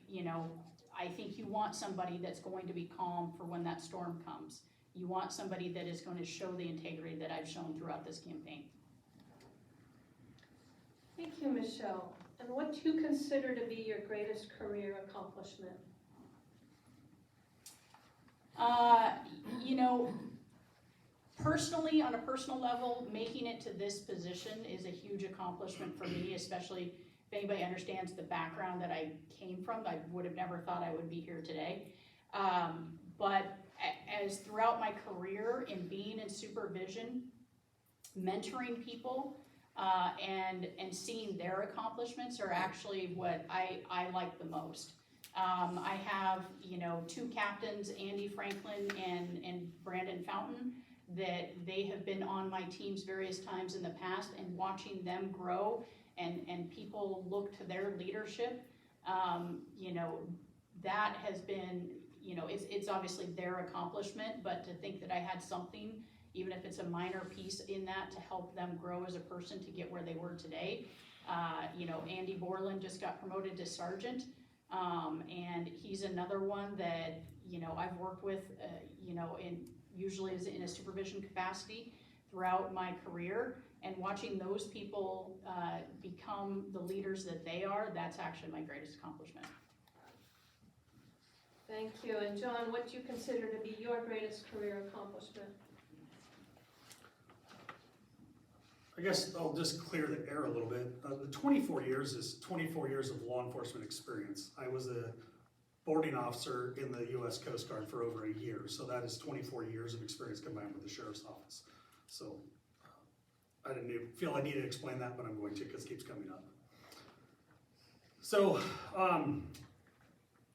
You know, I think you want somebody that's going to be calm for when that storm comes. You want somebody that is going to show the integrity that I've shown throughout this campaign. Thank you, Michelle. And what do you consider to be your greatest career accomplishment? You know, personally, on a personal level, making it to this position is a huge accomplishment for me, especially if anybody understands the background that I came from. I would have never thought I would be here today. But as throughout my career in being in supervision, mentoring people, and seeing their accomplishments are actually what I like the most. I have, you know, two captains, Andy Franklin and Brandon Fountain, that they have been on my teams various times in the past, and watching them grow and people look to their leadership, you know, that has been, you know, it's obviously their accomplishment, but to think that I had something, even if it's a minor piece in that, to help them grow as a person to get where they were today. You know, Andy Borland just got promoted to sergeant, and he's another one that, you know, I've worked with, you know, usually is in a supervision capacity throughout my career, and watching those people become the leaders that they are, that's actually my greatest accomplishment. Thank you. And John, what do you consider to be your greatest career accomplishment? I guess I'll just clear the air a little bit. The 24 years is 24 years of law enforcement experience. I was a boarding officer in the U.S. Coast Guard for over a year, so that is 24 years of experience combined with the Sheriff's Office. So I didn't feel I needed to explain that, but I'm going to because it keeps coming up. So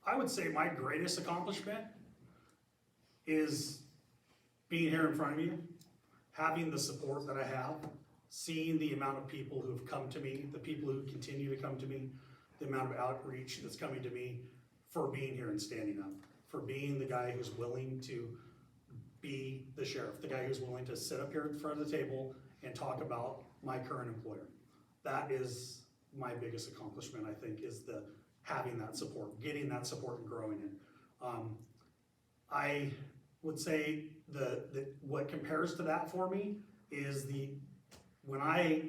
I would say my greatest accomplishment is being here in front of you, having the support that I have, seeing the amount of people who have come to me, the people who continue to come to me, the amount of outreach that's coming to me, for being here and standing up, for being the guy who's willing to be the sheriff, the guy who's willing to sit up here in front of the table and talk about my current employer. That is my biggest accomplishment, I think, is having that support, getting that support and growing it. I would say what compares to that for me is when I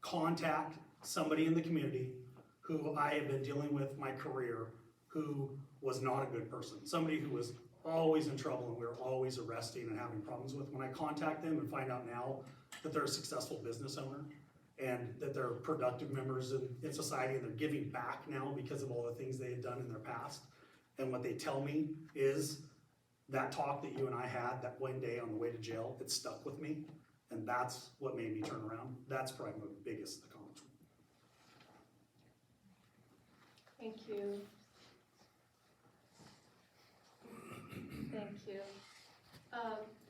contact somebody in the community who I have been dealing with my career, who was not a good person, somebody who was always in trouble and we were always arresting and having problems with, when I contact them and find out now that they're a successful business owner and that they're productive members in society and they're giving back now because of all the things they had done in their past, and what they tell me is that talk that you and I had that one day on the way to jail, it stuck with me, and that's what made me turn around. That's probably my biggest accomplishment. Thank you. Thank you.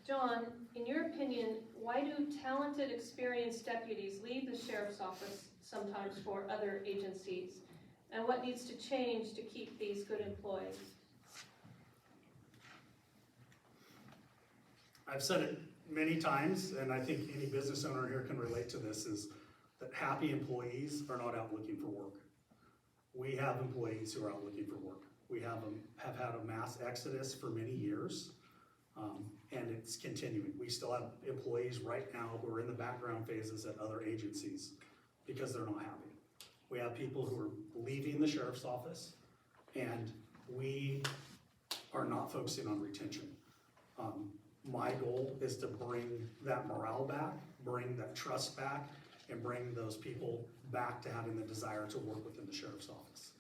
John, in your opinion, why do talented, experienced deputies leave the sheriff's office sometimes for other agencies? And what needs to change to keep these good employees? I've said it many times, and I think any business owner here can relate to this, is that happy employees are not out looking for work. We have employees who are out looking for work. We have had a mass exodus for many years, and it's continuing. We still have employees right now who are in the background phases at other agencies because they're not happy. We have people who are leaving the sheriff's office, and we are not focusing on retention. My goal is to bring that morale back, bring that trust back, and bring those people back to having the desire to work within the sheriff's office.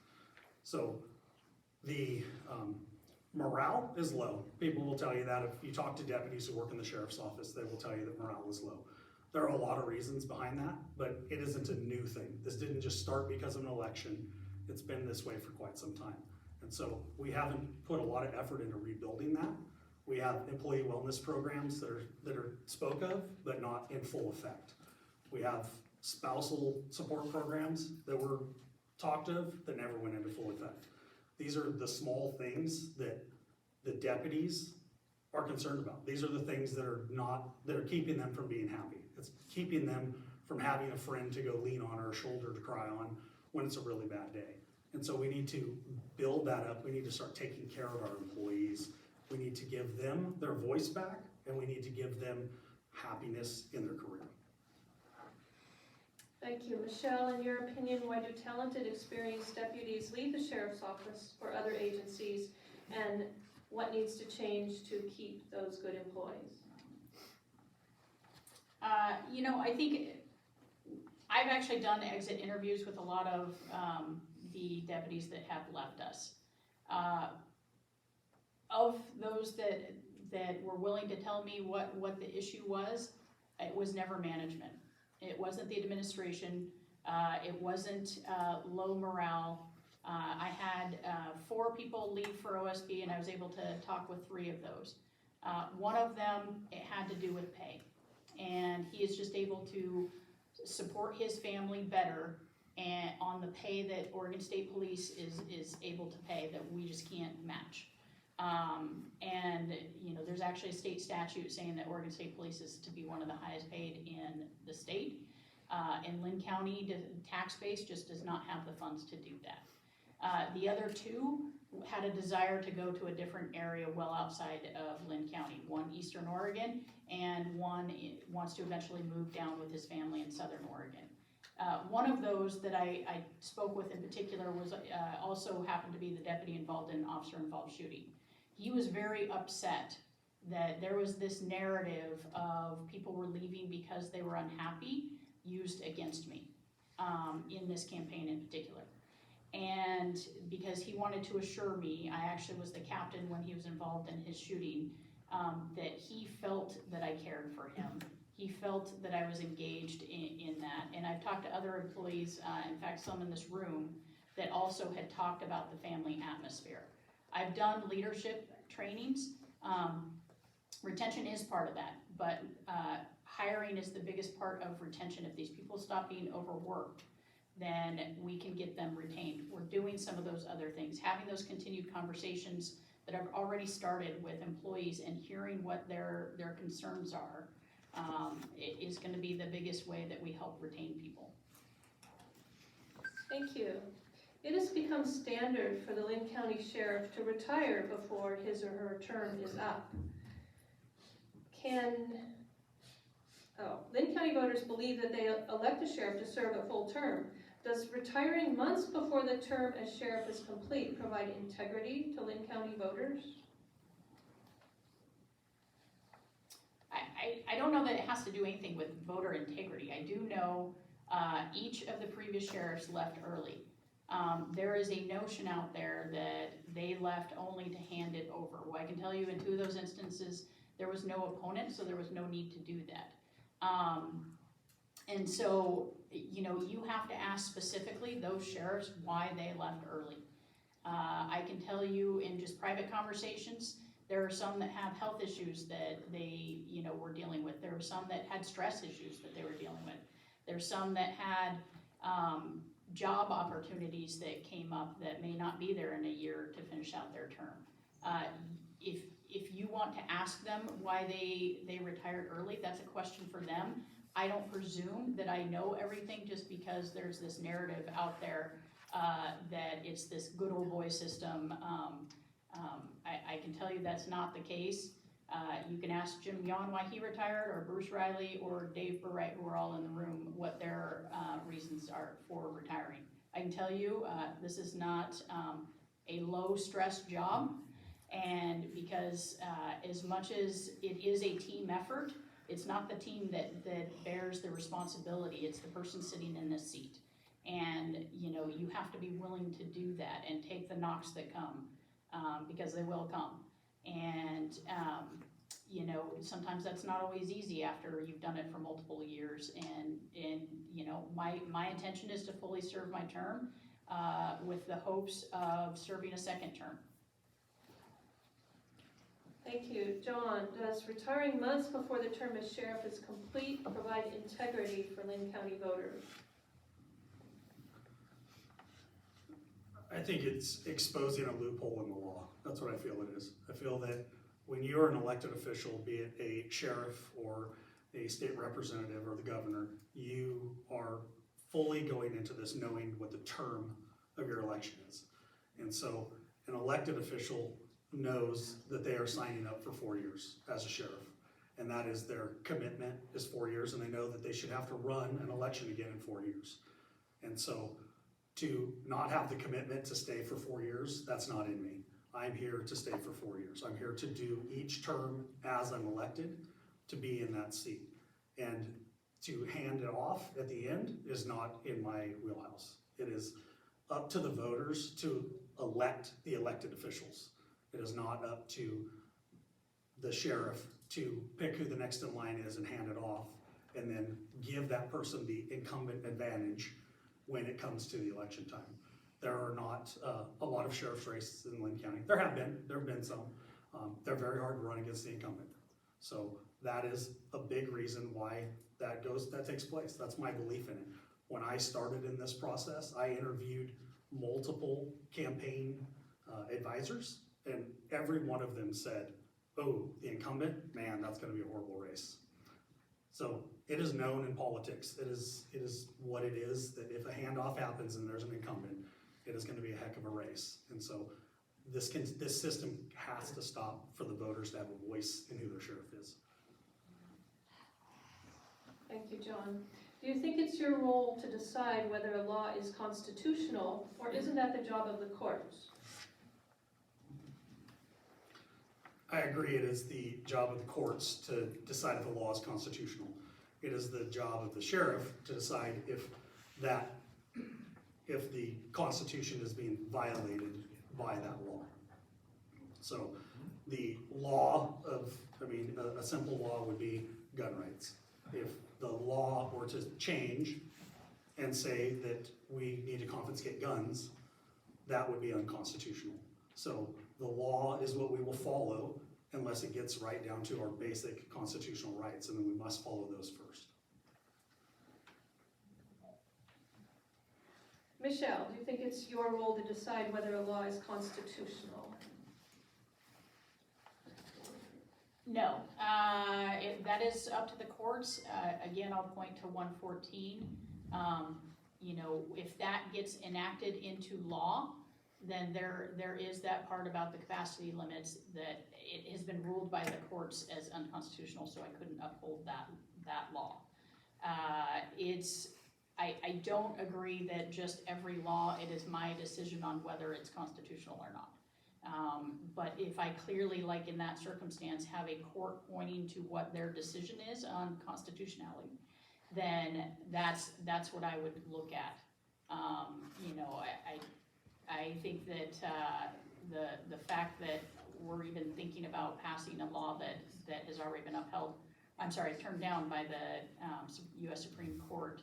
So the morale is low. People will tell you that. If you talk to deputies who work in the sheriff's office, they will tell you that morale is low. There are a lot of reasons behind that, but it isn't a new thing. This didn't just start because of an election. It's been this way for quite some time. And so we haven't put a lot of effort into rebuilding that. We have employee wellness programs that are spoke of, but not in full effect. We have spousal support programs that were talked of that never went into full effect. These are the small things that the deputies are concerned about. These are the things that are keeping them from being happy. It's keeping them from having a friend to go lean on or a shoulder to cry on when it's a really bad day. And so we need to build that up. We need to start taking care of our employees. We need to give them their voice back, and we need to give them happiness in their career. Thank you. Michelle, in your opinion, why do talented, experienced deputies leave the sheriff's office for other agencies, and what needs to change to keep those good employees? I think I've actually done exit interviews with a lot of the deputies that have left us. Of those that were willing to tell me what the issue was, it was never management. It wasn't the administration. It wasn't low morale. I had 4 people leave for OSB, and I was able to talk with 3 of those. One of them, it had to do with pay, and he is just able to support his family better and on the pay that Oregon State Police is able to pay that we just can't match. And there's actually a state statute saying that Oregon State Police is to be one of the highest paid in the state. And Linn County, the tax base just does not have the funds to do that. The other 2 had a desire to go to a different area well outside of Linn County. One Eastern Oregon, and one wants to eventually move down with his family in Southern Oregon. One of those that I spoke with in particular was also happened to be the deputy involved in an officer-involved shooting. He was very upset that there was this narrative of people were leaving because they were unhappy used against me in this campaign in particular. And because he wanted to assure me, I actually was the captain when he was involved in his shooting, that he felt that I cared for him. He felt that I was engaged in that. And I've talked to other employees, in fact some in this room, that also had talked about the family atmosphere. I've done leadership trainings. Retention is part of that, but hiring is the biggest part of retention. If these people stop being overworked, then we can get them retained. We're doing some of those other things, having those continued conversations that I've already started with employees and hearing what their concerns are, it is gonna be the biggest way that we help retain people. Thank you. It has become standard for the Linn County Sheriff to retire before his or her term is up. Linn County voters believe that they elect a sheriff to serve a full term. Does retiring months before the term as sheriff is complete provide integrity to Linn County voters? I don't know that it has to do anything with voter integrity. I do know each of the previous sheriffs left early. There is a notion out there that they left only to hand it over. Well, I can tell you in 2 of those instances, there was no opponent, so there was no need to do that. And so, you know, you have to ask specifically those sheriffs why they left early. I can tell you in just private conversations, there are some that have health issues that they, you know, were dealing with. There were some that had stress issues that they were dealing with. There's some that had job opportunities that came up that may not be there in a year to finish out their term. If you want to ask them why they retired early, that's a question for them. I don't presume that I know everything just because there's this narrative out there that it's this good old boy system. I can tell you that's not the case. You can ask Jim Yon why he retired, or Bruce Riley, or Dave Barrett, who are all in the room, what their reasons are for retiring. I can tell you this is not a low stress job, and because as much as it is a team effort, it's not the team that bears the responsibility, it's the person sitting in this seat. And you know, you have to be willing to do that and take the knocks that come, because they will come. And you know, sometimes that's not always easy after you've done it for multiple years. And you know, my intention is to fully serve my term with the hopes of serving a second term. Thank you. John, does retiring months before the term as sheriff is complete provide integrity for Linn County voters? I think it's exposing a loophole in the law. That's what I feel it is. I feel that when you are an elected official, be it a sheriff or a state representative or the governor, you are fully going into this knowing what the term of your election is. And so an elected official knows that they are signing up for 4 years as a sheriff. And that is their commitment is 4 years, and they know that they should have to run an election again in 4 years. And so to not have the commitment to stay for 4 years, that's not in me. I'm here to stay for 4 years. I'm here to do each term as I'm elected to be in that seat. And to hand it off at the end is not in my wheelhouse. It is up to the voters to elect the elected officials. It is not up to the sheriff to pick who the next in line is and hand it off and then give that person the incumbent advantage when it comes to the election time. There are not a lot of sheriff's races in Linn County. There have been some. They're very hard to run against the incumbent. So that is a big reason why that takes place. That's my belief in it. When I started in this process, I interviewed multiple campaign advisors, and every one of them said, oh, the incumbent, man, that's gonna be a horrible race. So it is known in politics. It is what it is, that if a handoff happens and there's an incumbent, it is gonna be a heck of a race. And so this system has to stop for the voters to have a voice in who their sheriff is. Thank you, John. Do you think it's your role to decide whether a law is constitutional, or isn't that the job of the courts? I agree, it is the job of the courts to decide if a law is constitutional. It is the job of the sheriff to decide if the Constitution is being violated by that law. So the law of, a simple law would be gun rights. If the law were to change and say that we need to confiscate guns, that would be unconstitutional. So the law is what we will follow unless it gets right down to our basic constitutional rights, and then we must follow those first. Michelle, do you think it's your role to decide whether a law is constitutional? No, that is up to the courts. Again, I'll point to 114. You know, if that gets enacted into law, then there is that part about the capacity limits that it has been ruled by the courts as unconstitutional, so I couldn't uphold that law. I don't agree that just every law, it is my decision on whether it's constitutional or not. But if I clearly, like in that circumstance, have a court pointing to what their decision is on constitutionality, then that's what I would look at. You know, I think that the fact that we're even thinking about passing a law that has already been turned down by the U.S. Supreme Court,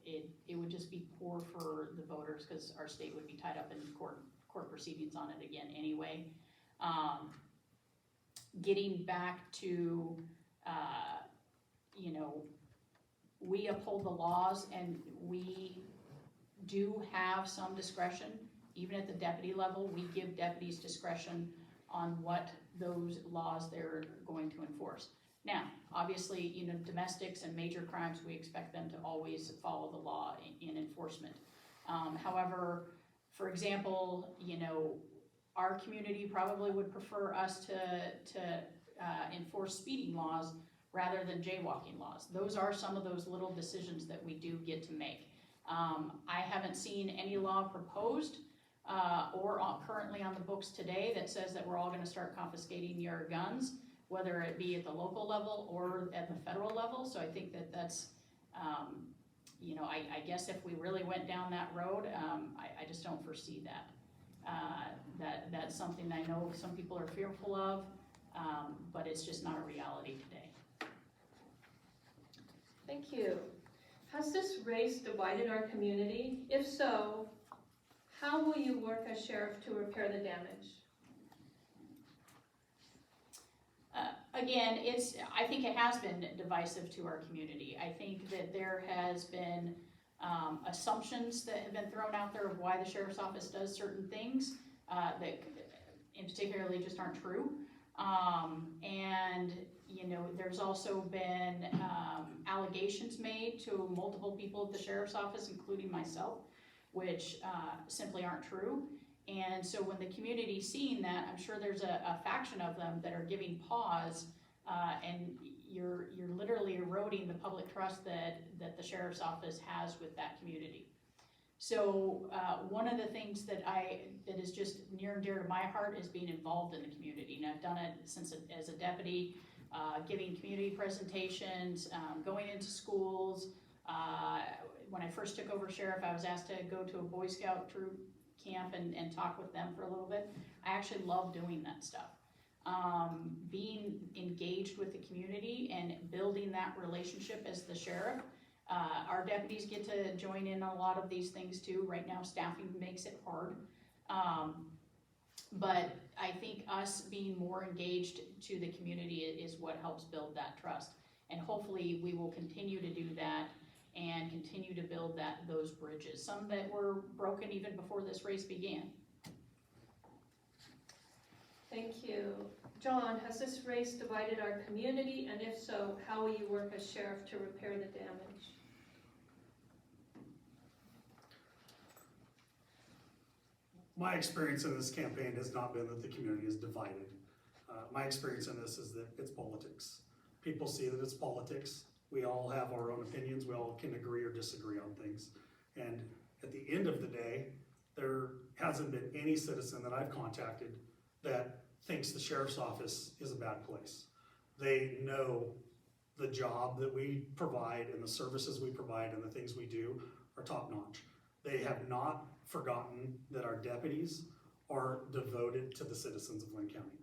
it would just be poor for the voters because our state would be tied up in court proceedings on it again anyway. Getting back to, you know, we uphold the laws and we do have some discretion. Even at the deputy level, we give deputies discretion on what those laws they're going to enforce. Now, obviously, you know, domestics and major crimes, we expect them to always follow the law in enforcement. However, for example, you know, our community probably would prefer us to enforce speeding laws rather than jaywalking laws. Those are some of those little decisions that we do get to make. I haven't seen any law proposed or currently on the books today that says that we're all going to start confiscating your guns, whether it be at the local level or at the federal level. So I think that that's, you know, I guess if we really went down that road, I just don't foresee that. That's something I know some people are fearful of, but it's just not a reality today. Thank you. Has this race divided our community? If so, how will you work as sheriff to repair the damage? Again, I think it has been divisive to our community. I think that there has been assumptions that have been thrown out there of why the sheriff's office does certain things that in particularly just aren't true. And you know, there's also been allegations made to multiple people at the sheriff's office, including myself, which simply aren't true. And so when the community's seeing that, I'm sure there's a faction of them that are giving pause, and you're literally eroding the public trust that the sheriff's office has with that community. So one of the things that is just near and dear to my heart is being involved in the community. And I've done it as a deputy, giving community presentations, going into schools. When I first took over sheriff, I was asked to go to a Boy Scout troop camp and talk with them for a little bit. I actually love doing that stuff. Being engaged with the community and building that relationship as the sheriff. Our deputies get to join in a lot of these things too. Right now, staffing makes it hard. But I think us being more engaged to the community is what helps build that trust. And hopefully we will continue to do that and continue to build those bridges, some that were broken even before this race began. Thank you. John, has this race divided our community? And if so, how will you work as sheriff to repair the damage? My experience in this campaign has not been that the community is divided. My experience in this is that it's politics. People see that it's politics. We all have our own opinions. We all can agree or disagree on things. And at the end of the day, there hasn't been any citizen that I've contacted that thinks the sheriff's office is a bad place. They know the job that we provide and the services we provide and the things we do are top notch. They have not forgotten that our deputies are devoted to the citizens of Linn County.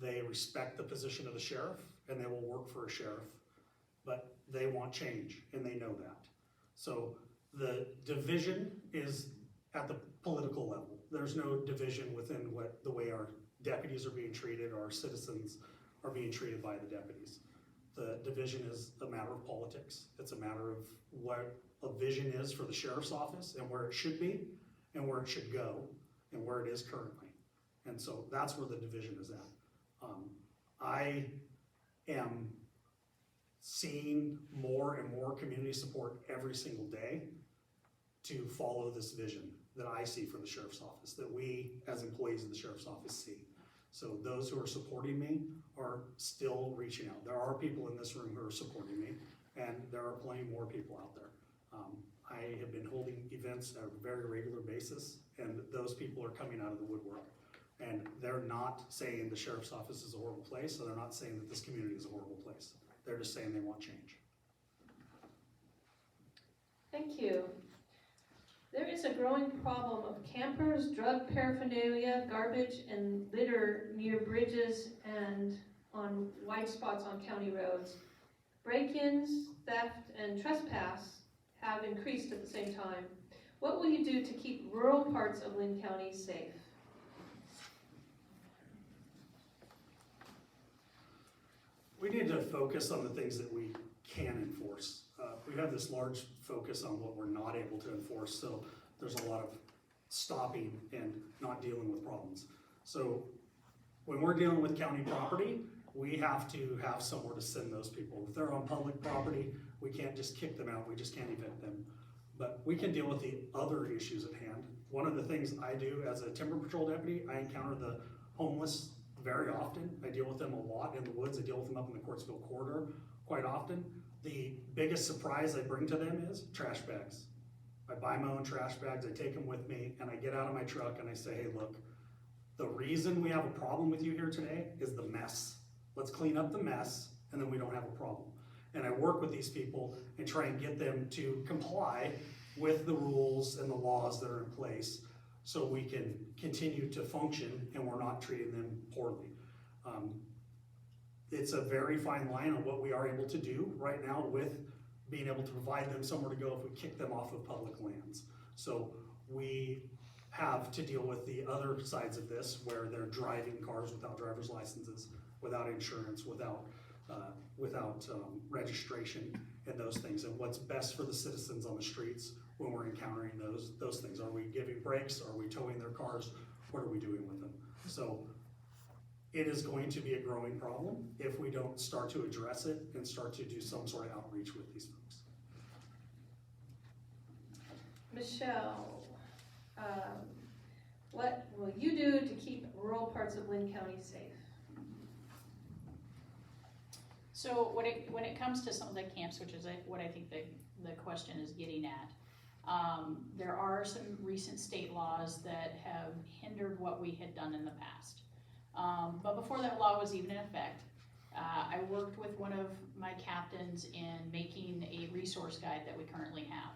They respect the position of the sheriff and they will work for a sheriff, but they want change and they know that. So the division is at the political level. There's no division within the way our deputies are being treated or our citizens are being treated by the deputies. The division is a matter of politics. It's a matter of what a vision is for the sheriff's office and where it should be and where it should go and where it is currently. And so that's where the division is at. I am seeing more and more community support every single day to follow this vision that I see for the sheriff's office, that we as employees of the sheriff's office see. So those who are supporting me are still reaching out. There are people in this room who are supporting me, and there are plenty more people out there. I have been holding events on a very regular basis, and those people are coming out of the woodwork. And they're not saying the sheriff's office is a horrible place, so they're not saying that this community is a horrible place. They're just saying they want change. Thank you. There is a growing problem of campers, drug paraphernalia, garbage, and litter near bridges and on wide spots on county roads. Break-ins, theft, and trespass have increased at the same time. What will you do to keep rural parts of Linn County safe? We need to focus on the things that we can enforce. We have this large focus on what we're not able to enforce, so there's a lot of stopping and not dealing with problems. So when we're dealing with county property, we have to have somewhere to send those people. If they're on public property, we can't just kick them out, we just can't evict them. But we can deal with the other issues at hand. One of the things I do as a timber patrol deputy, I encounter the homeless very often. I deal with them a lot in the woods. I deal with them up in the Courtsville corridor quite often. The biggest surprise I bring to them is trash bags. I buy my own trash bags, I take them with me, and I get out of my truck and I say, hey, look, the reason we have a problem with you here today is the mess. Let's clean up the mess, and then we don't have a problem. And I work with these people and try and get them to comply with the rules and the laws that are in place so we can continue to function and we're not treating them poorly. It's a very fine line on what we are able to do right now with being able to provide them somewhere to go if we kick them off of public lands. So we have to deal with the other sides of this where they're driving cars without driver's licenses, without insurance, without registration and those things, and what's best for the citizens on the streets when we're encountering those things. Are we giving breaks? Are we towing their cars? What are we doing with them? So it is going to be a growing problem if we don't start to address it and start to do some sort of outreach with these folks. Michelle, what will you do to keep rural parts of Linn County safe? So when it comes to some of the camps, which is what I think the question is getting at, there are some recent state laws that have hindered what we had done in the past. But before that law was even in effect, I worked with one of my captains in making a resource guide that we currently have.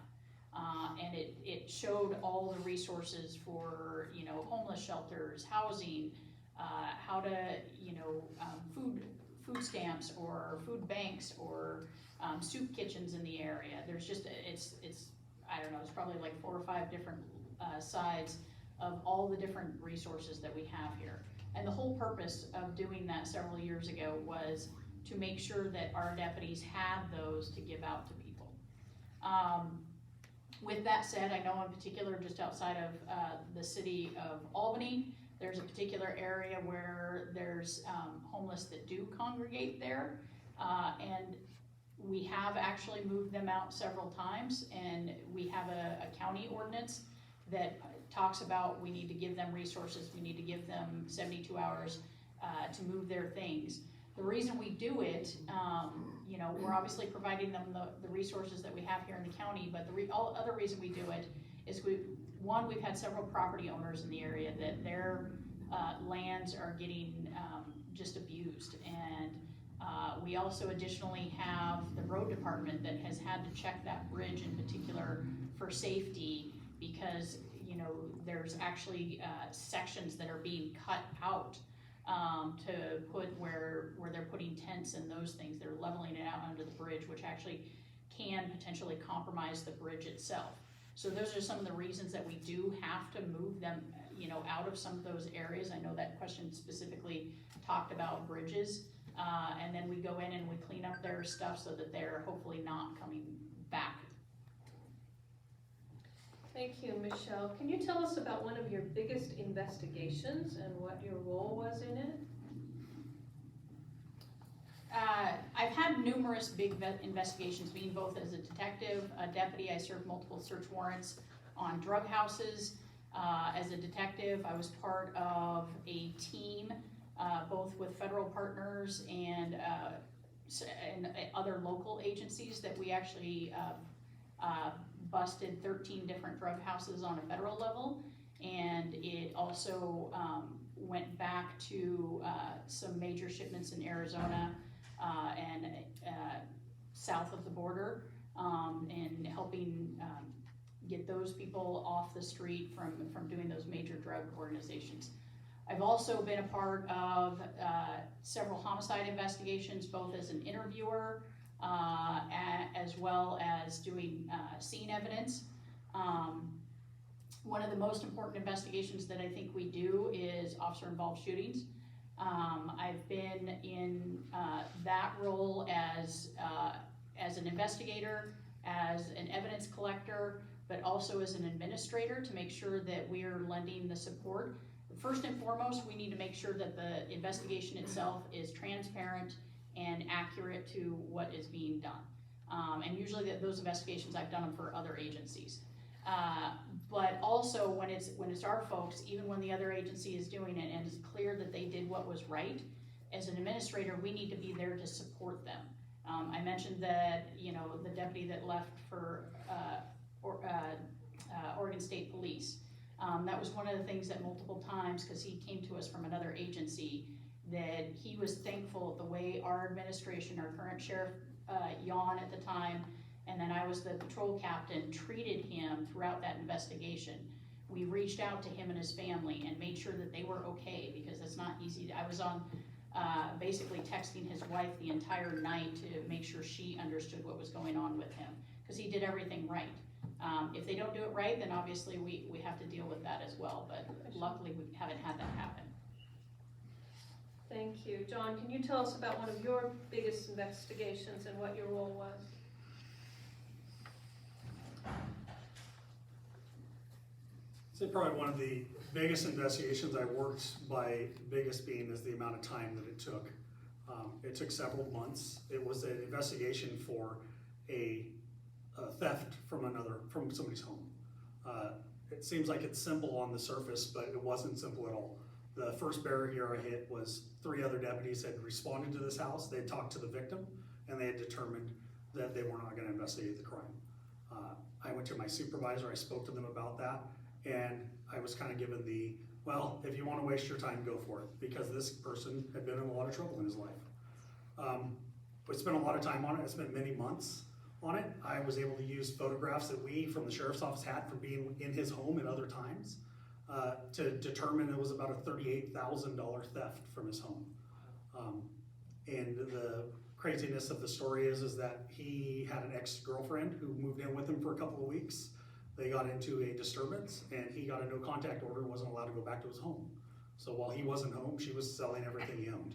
And it showed all the resources for, homeless shelters, housing, how to, food stamps or food banks or soup kitchens in the area. There's just, it's I don't know, it's probably like 4 or 5 different sides of all the different resources that we have here. And the whole purpose of doing that several years ago was to make sure that our deputies had those to give out to people. With that said, I know in particular just outside of the city of Albany, there's a particular area where there's homeless that do congregate there, and we have actually moved them out several times, and we have a county ordinance that talks about we need to give them resources, we need to give them 72 hours to move their things. The reason we do it, we're obviously providing them the resources that we have here in the county, but the other reason we do it is we've had several property owners in the area that their lands are getting just abused, and we also additionally have the road department that has had to check that bridge in particular for safety because there's actually sections that are being cut out to put where they're putting tents and those things. They're leveling it out under the bridge, which actually can potentially compromise the bridge itself. So those are some of the reasons that we do have to move them, out of some of those areas. I know that question specifically talked about bridges, and then we go in and we clean up their stuff so that they're hopefully not coming back. Thank you, Michelle. Can you tell us about one of your biggest investigations and what your role was in it? I've had numerous big investigations, being both as a detective, a deputy. I served multiple search warrants on drug houses. As a detective, I was part of a team, both with federal partners and other local agencies, that we actually busted 13 different drug houses on a federal level. And it also went back to some major shipments in Arizona and south of the border, and helping get those people off the street from doing those major drug organizations. I've also been a part of several homicide investigations, both as an interviewer as well as doing scene evidence. One of the most important investigations that I think we do is officer-involved shootings. I've been in that role as an investigator, as an evidence collector, but also as an administrator, to make sure that we are lending the support. First and foremost, we need to make sure that the investigation itself is transparent and accurate to what is being done. And usually those investigations, I've done them for other agencies. But also when it's our folks, even when the other agency is doing it and it's clear that they did what was right, as an administrator, we need to be there to support them. I mentioned that, the deputy that left for Oregon State Police. That was one of the things that multiple times, because he came to us from another agency, that he was thankful the way our administration, our current sheriff, Jan at the time, and then I was the patrol captain, treated him throughout that investigation. We reached out to him and his family and made sure that they were okay, because it's not easy. I was on basically texting his wife the entire night to make sure she understood what was going on with him, because he did everything right. If they don't do it right, then obviously we have to deal with that as well, but luckily we haven't had that happen. Thank you. John, can you tell us about one of your biggest investigations and what your role was? I'd say probably one of the biggest investigations I worked by, biggest being is the amount of time that it took. It took several months. It was an investigation for a theft from somebody's home. It seems like it's simple on the surface, but it wasn't simple at all. The first barrier I hit was 3 other deputies had responded to this house. They had talked to the victim, and they had determined that they were not going to investigate the crime. I went to my supervisor, I spoke to them about that, and I was kind of given the, well, if you want to waste your time, go for it, because this person had been in a lot of trouble in his life. We spent a lot of time on it. I spent many months on it. I was able to use photographs that we from the sheriff's office had from being in his home at other times to determine it was about a $38,000 theft from his home. And the craziness of the story is that he had an ex-girlfriend who moved in with him for a couple of weeks. They got into a disturbance and he got a no contact order and wasn't allowed to go back to his home. So while he wasn't home, she was selling everything he owned.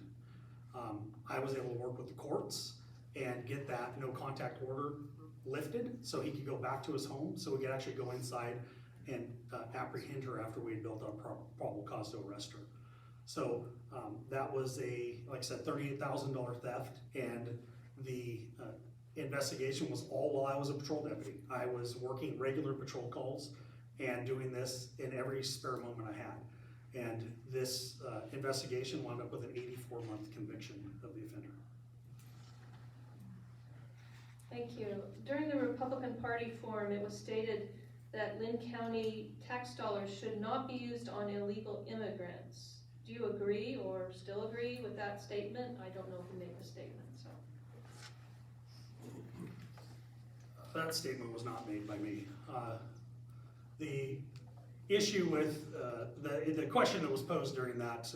I was able to work with the courts and get that no contact order lifted so he could go back to his home, so we could actually go inside and apprehend her after we had built up probable cause to arrest her. So that was like I said, $38,000 theft, and the investigation was all while I was a patrol deputy. I was working regular patrol calls and doing this in every spare moment I had. And this investigation wound up with an 84-month conviction of the offender. Thank you. During the Republican Party forum, it was stated that Linn County tax dollars should not be used on illegal immigrants. Do you agree or still agree with that statement? I don't know who made the statement, so. That statement was not made by me. The issue with the question that was posed during that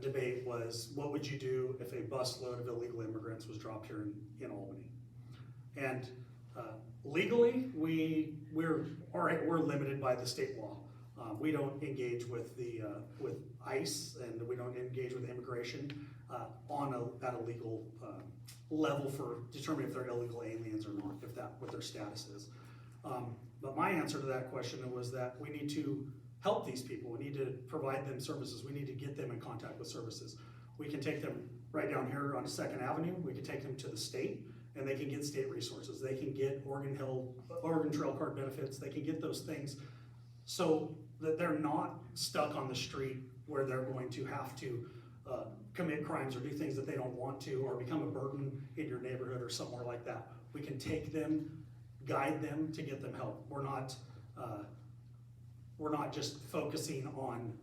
debate was, what would you do if a busload of illegal immigrants was dropped here in Albany? And legally, we're limited by the state law. We don't engage with with ICE, and we don't engage with immigration at a legal level for determining if they're illegal aliens or not, what their status is. But my answer to that question was that we need to help these people. We need to provide them services. We need to get them in contact with services. We can take them right down here on 2nd Avenue, we can take them to the state, and they can get state resources. They can get Oregon Trail Card benefits, they can get those things so that they're not stuck on the street where they're going to have to commit crimes or do things that they don't want to, or become a burden in your neighborhood or somewhere like that. We can take them, guide them to get them help. We're not just focusing on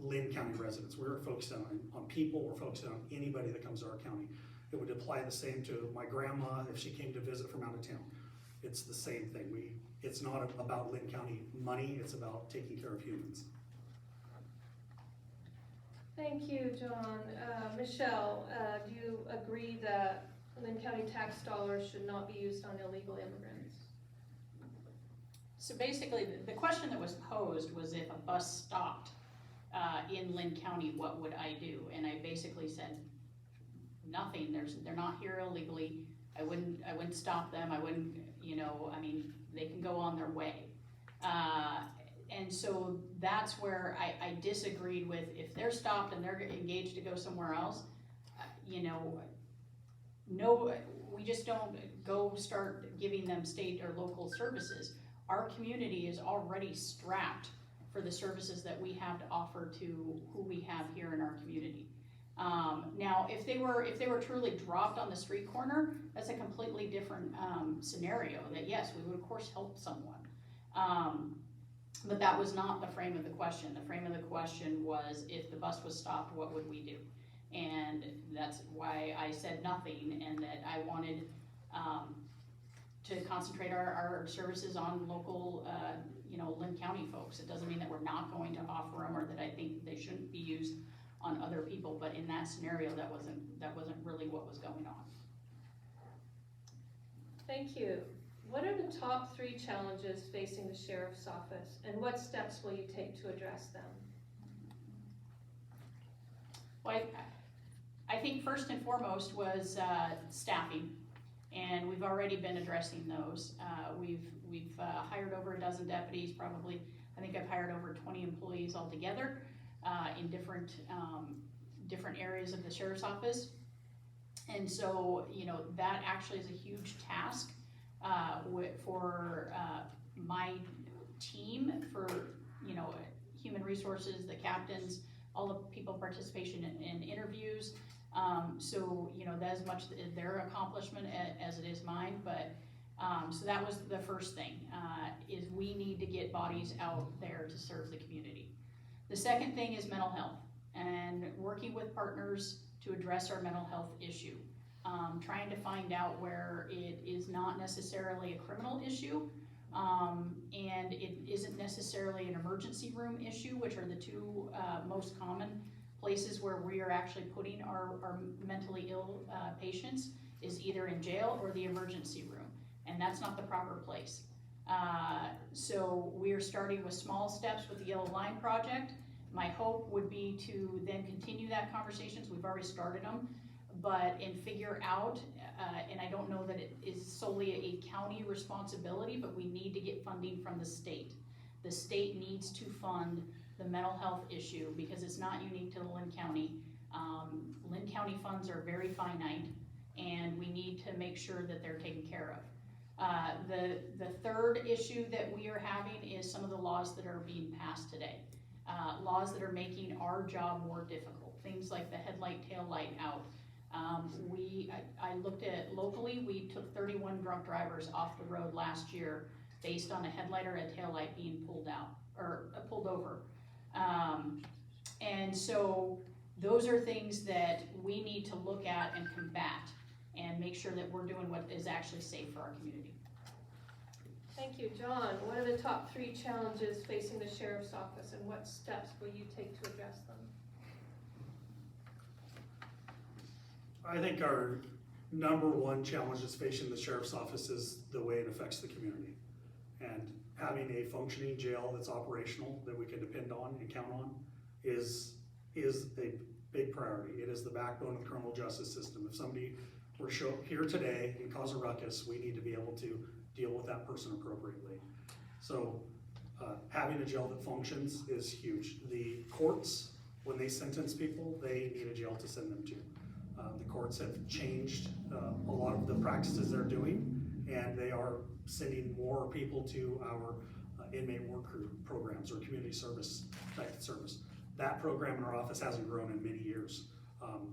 Linn County residents. We're focusing on people. We're focusing on anybody that comes to our county. It would apply the same to my grandma if she came to visit from out of town. It's the same thing. It's not about Linn County money, it's about taking care of humans. Thank you, John. Michelle, do you agree that Linn County tax dollars should not be used on illegal immigrants? So basically, the question that was posed was if a bus stopped in Linn County, what would I do? And I basically said, nothing. They're not here illegally. I wouldn't stop them. I wouldn't, I mean, they can go on their way. And so that's where I disagreed with, if they're stopped and they're engaged to go somewhere else, no, we just don't go start giving them state or local services. Our community is already strapped for the services that we have to offer to who we have here in our community. Now, if they were truly dropped on the street corner, that's a completely different scenario. That yes, we would of course help someone, but that was not the frame of the question. The frame of the question was, if the bus was stopped, what would we do? And that's why I said nothing, and that I wanted to concentrate our services on local, Linn County folks. It doesn't mean that we're not going to offer them, or that I think they shouldn't be used on other people, but in that scenario, that wasn't really what was going on. Thank you. What are the top 3 challenges facing the sheriff's office, and what steps will you take to address them? Well, I think first and foremost was staffing, and we've already been addressing those. We've hired over a dozen deputies, probably. I think I've hired over 20 employees altogether in different areas of the sheriff's office. And so, that actually is a huge task for my team, for, human resources, the captains, all the people participation in interviews. So, that is much their accomplishment as it is mine, but so that was the first thing, is we need to get bodies out there to serve the community. The second thing is mental health, and working with partners to address our mental health issue. Trying to find out where it is not necessarily a criminal issue, and it isn't necessarily an emergency room issue, which are the 2 most common places where we are actually putting our mentally ill patients, is either in jail or the emergency room, and that's not the proper place. So we are starting with small steps with the Yellow Line Project. My hope would be to then continue that conversations. We've already started them, and figure out, and I don't know that it is solely a county responsibility, but we need to get funding from the state. The state needs to fund the mental health issue, because it's not unique to Linn County. Linn County funds are very finite, and we need to make sure that they're taken care of. The third issue that we are having is some of the laws that are being passed today. Laws that are making our job more difficult. Things like the headlight, tail light out. I looked at locally, we took 31 drunk drivers off the road last year based on a headlight or a tail light being pulled out, or pulled over. And so those are things that we need to look at and combat, and make sure that we're doing what is actually safe for our community. Thank you, John. What are the top 3 challenges facing the sheriff's office, and what steps will you take to address them? I think our number 1 challenge that's facing the sheriff's office is the way it affects the community. And having a functioning jail that's operational, that we can depend on and count on, is a big priority. It is the backbone of the criminal justice system. If somebody were to show up here today and cause a ruckus, we need to be able to deal with that person appropriately. So having a jail that functions is huge. The courts when they sentence people, they need a jail to send them to. The courts have changed a lot of the practices they're doing, and they are sending more people to our inmate work group programs or community service type of service. That program in our office hasn't grown in many years.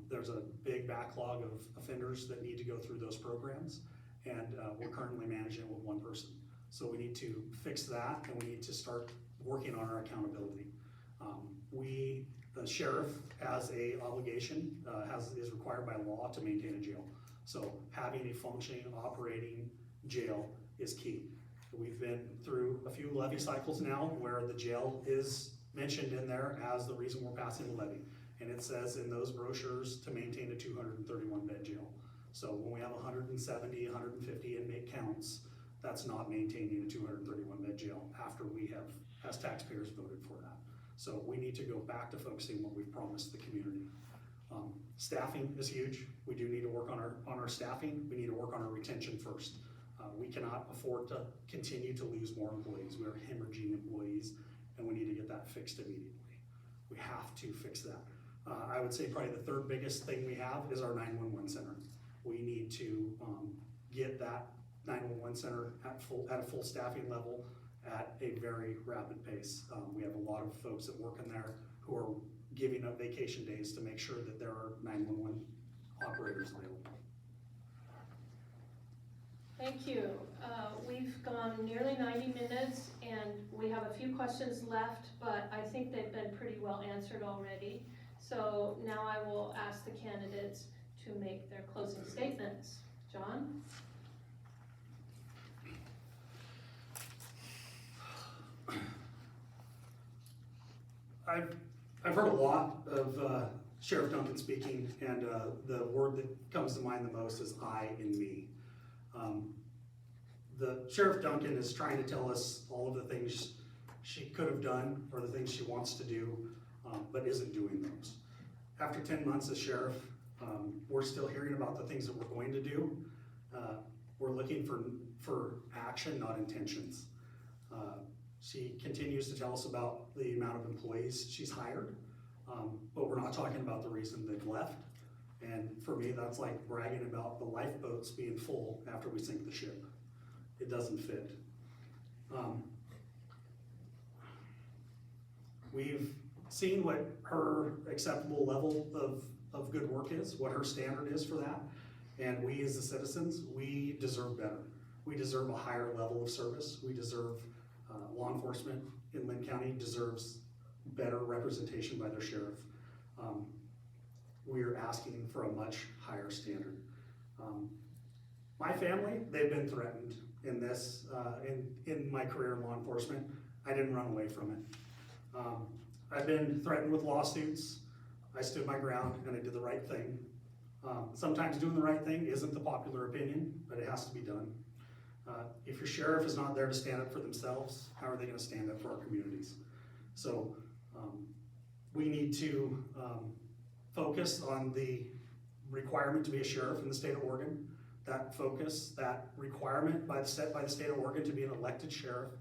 There's a big backlog of offenders that need to go through those programs, and we're currently managing it with one person. So we need to fix that, and we need to start working on our accountability. The sheriff has a obligation, is required by law to maintain a jail. So having a functioning, operating jail is key. We've been through a few levy cycles now where the jail is mentioned in there as the reason we're passing the levy. And it says in those brochures to maintain a 231 bed jail. So when we have 170, 150 inmate counts, that's not maintaining a 231 bed jail after we have, as taxpayers, voted for that. So we need to go back to focusing what we've promised the community. Staffing is huge. We do need to work on our staffing. We need to work on our retention first. We cannot afford to continue to lose more employees. We are hemorrhaging employees, and we need to get that fixed immediately. We have to fix that. I would say probably the third biggest thing we have is our 911 center. We need to get that 911 center at a full staffing level at a very rapid pace. We have a lot of folks that work in there who are giving up vacation days to make sure that there are 911 operators available. Thank you. We've gone nearly 90 minutes and we have a few questions left, but I think they've been pretty well answered already. So now I will ask the candidates to make their closing statements. John? I've heard a lot of Sheriff Duncan speaking, and the word that comes to mind the most is I and me. The Sheriff Duncan is trying to tell us all of the things she could have done or the things she wants to do, but isn't doing those. After 10 months as sheriff, we're still hearing about the things that we're going to do. We're looking for action, not intentions. She continues to tell us about the amount of employees she's hired, but we're not talking about the reason they've left. And for me, that's like bragging about the lifeboats being full after we sink the ship. It doesn't fit. We've seen what her acceptable level of good work is, what her standard is for that. And we as the citizens, we deserve better. We deserve a higher level of service. We deserve law enforcement in Linn County deserves better representation by their sheriff. We are asking for a much higher standard. My family, they've been threatened in this, in my career in law enforcement. I didn't run away from it. I've been threatened with lawsuits. I stood my ground and I did the right thing. Sometimes doing the right thing isn't the popular opinion, but it has to be done. If your sheriff is not there to stand up for themselves, how are they going to stand up for our communities? So we need to focus on the requirement to be a sheriff in the state of Oregon. That focus, that requirement set by the state of Oregon to be an elected sheriff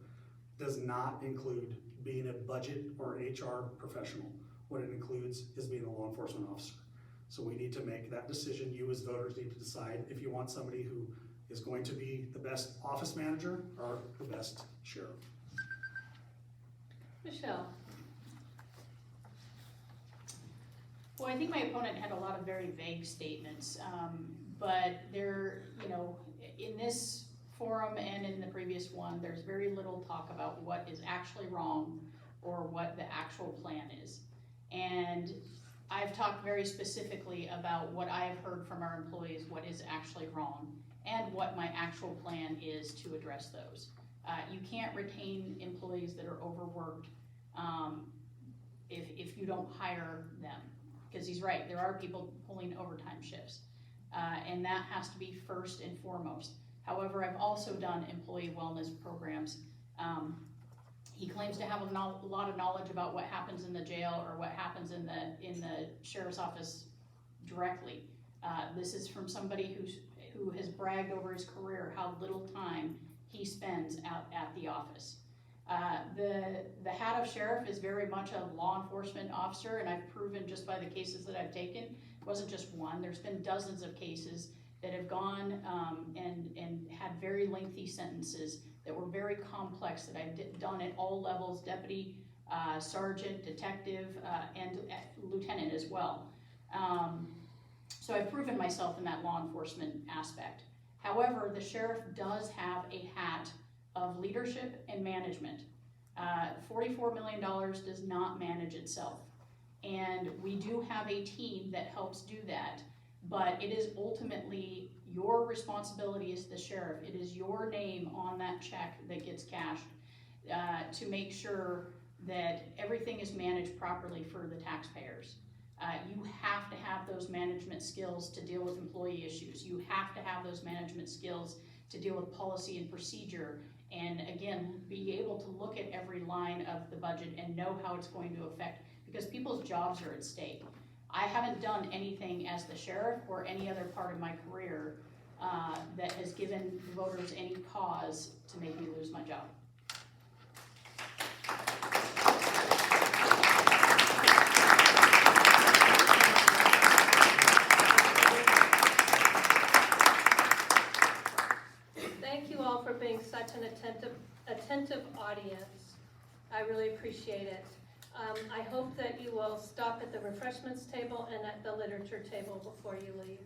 does not include being a budget or HR professional. What it includes is being a law enforcement officer. So we need to make that decision. You as voters need to decide if you want somebody who is going to be the best office manager or the best sheriff. Michelle? Well, I think my opponent had a lot of very vague statements, but there, in this forum and in the previous one, there's very little talk about what is actually wrong or what the actual plan is. And I've talked very specifically about what I have heard from our employees, what is actually wrong, and what my actual plan is to address those. You can't retain employees that are overworked if you don't hire them. Because he's right, there are people pulling overtime shifts. And that has to be first and foremost. However, I've also done employee wellness programs. He claims to have a lot of knowledge about what happens in the jail or what happens in the sheriff's office directly. This is from somebody who has bragged over his career how little time he spends out at the office. The hat of sheriff is very much a law enforcement officer, and I've proven just by the cases that I've taken, it wasn't just one, there's been dozens of cases that have gone and had very lengthy sentences that were very complex, that I've done at all levels, deputy, sergeant, detective, and lieutenant as well. So I've proven myself in that law enforcement aspect. However, the sheriff does have a hat of leadership and management. $44 million does not manage itself. And we do have a team that helps do that, but it is ultimately your responsibility as the sheriff. It is your name on that check that gets cashed to make sure that everything is managed properly for the taxpayers. You have to have those management skills to deal with employee issues. You have to have those management skills to deal with policy and procedure, and again, be able to look at every line of the budget and know how it's going to affect, because people's jobs are at stake. I haven't done anything as the sheriff or any other part of my career that has given voters any cause to make me lose my job. Thank you all for being such an attentive audience. I really appreciate it. I hope that you will stop at the refreshments table and at the literature table before you leave.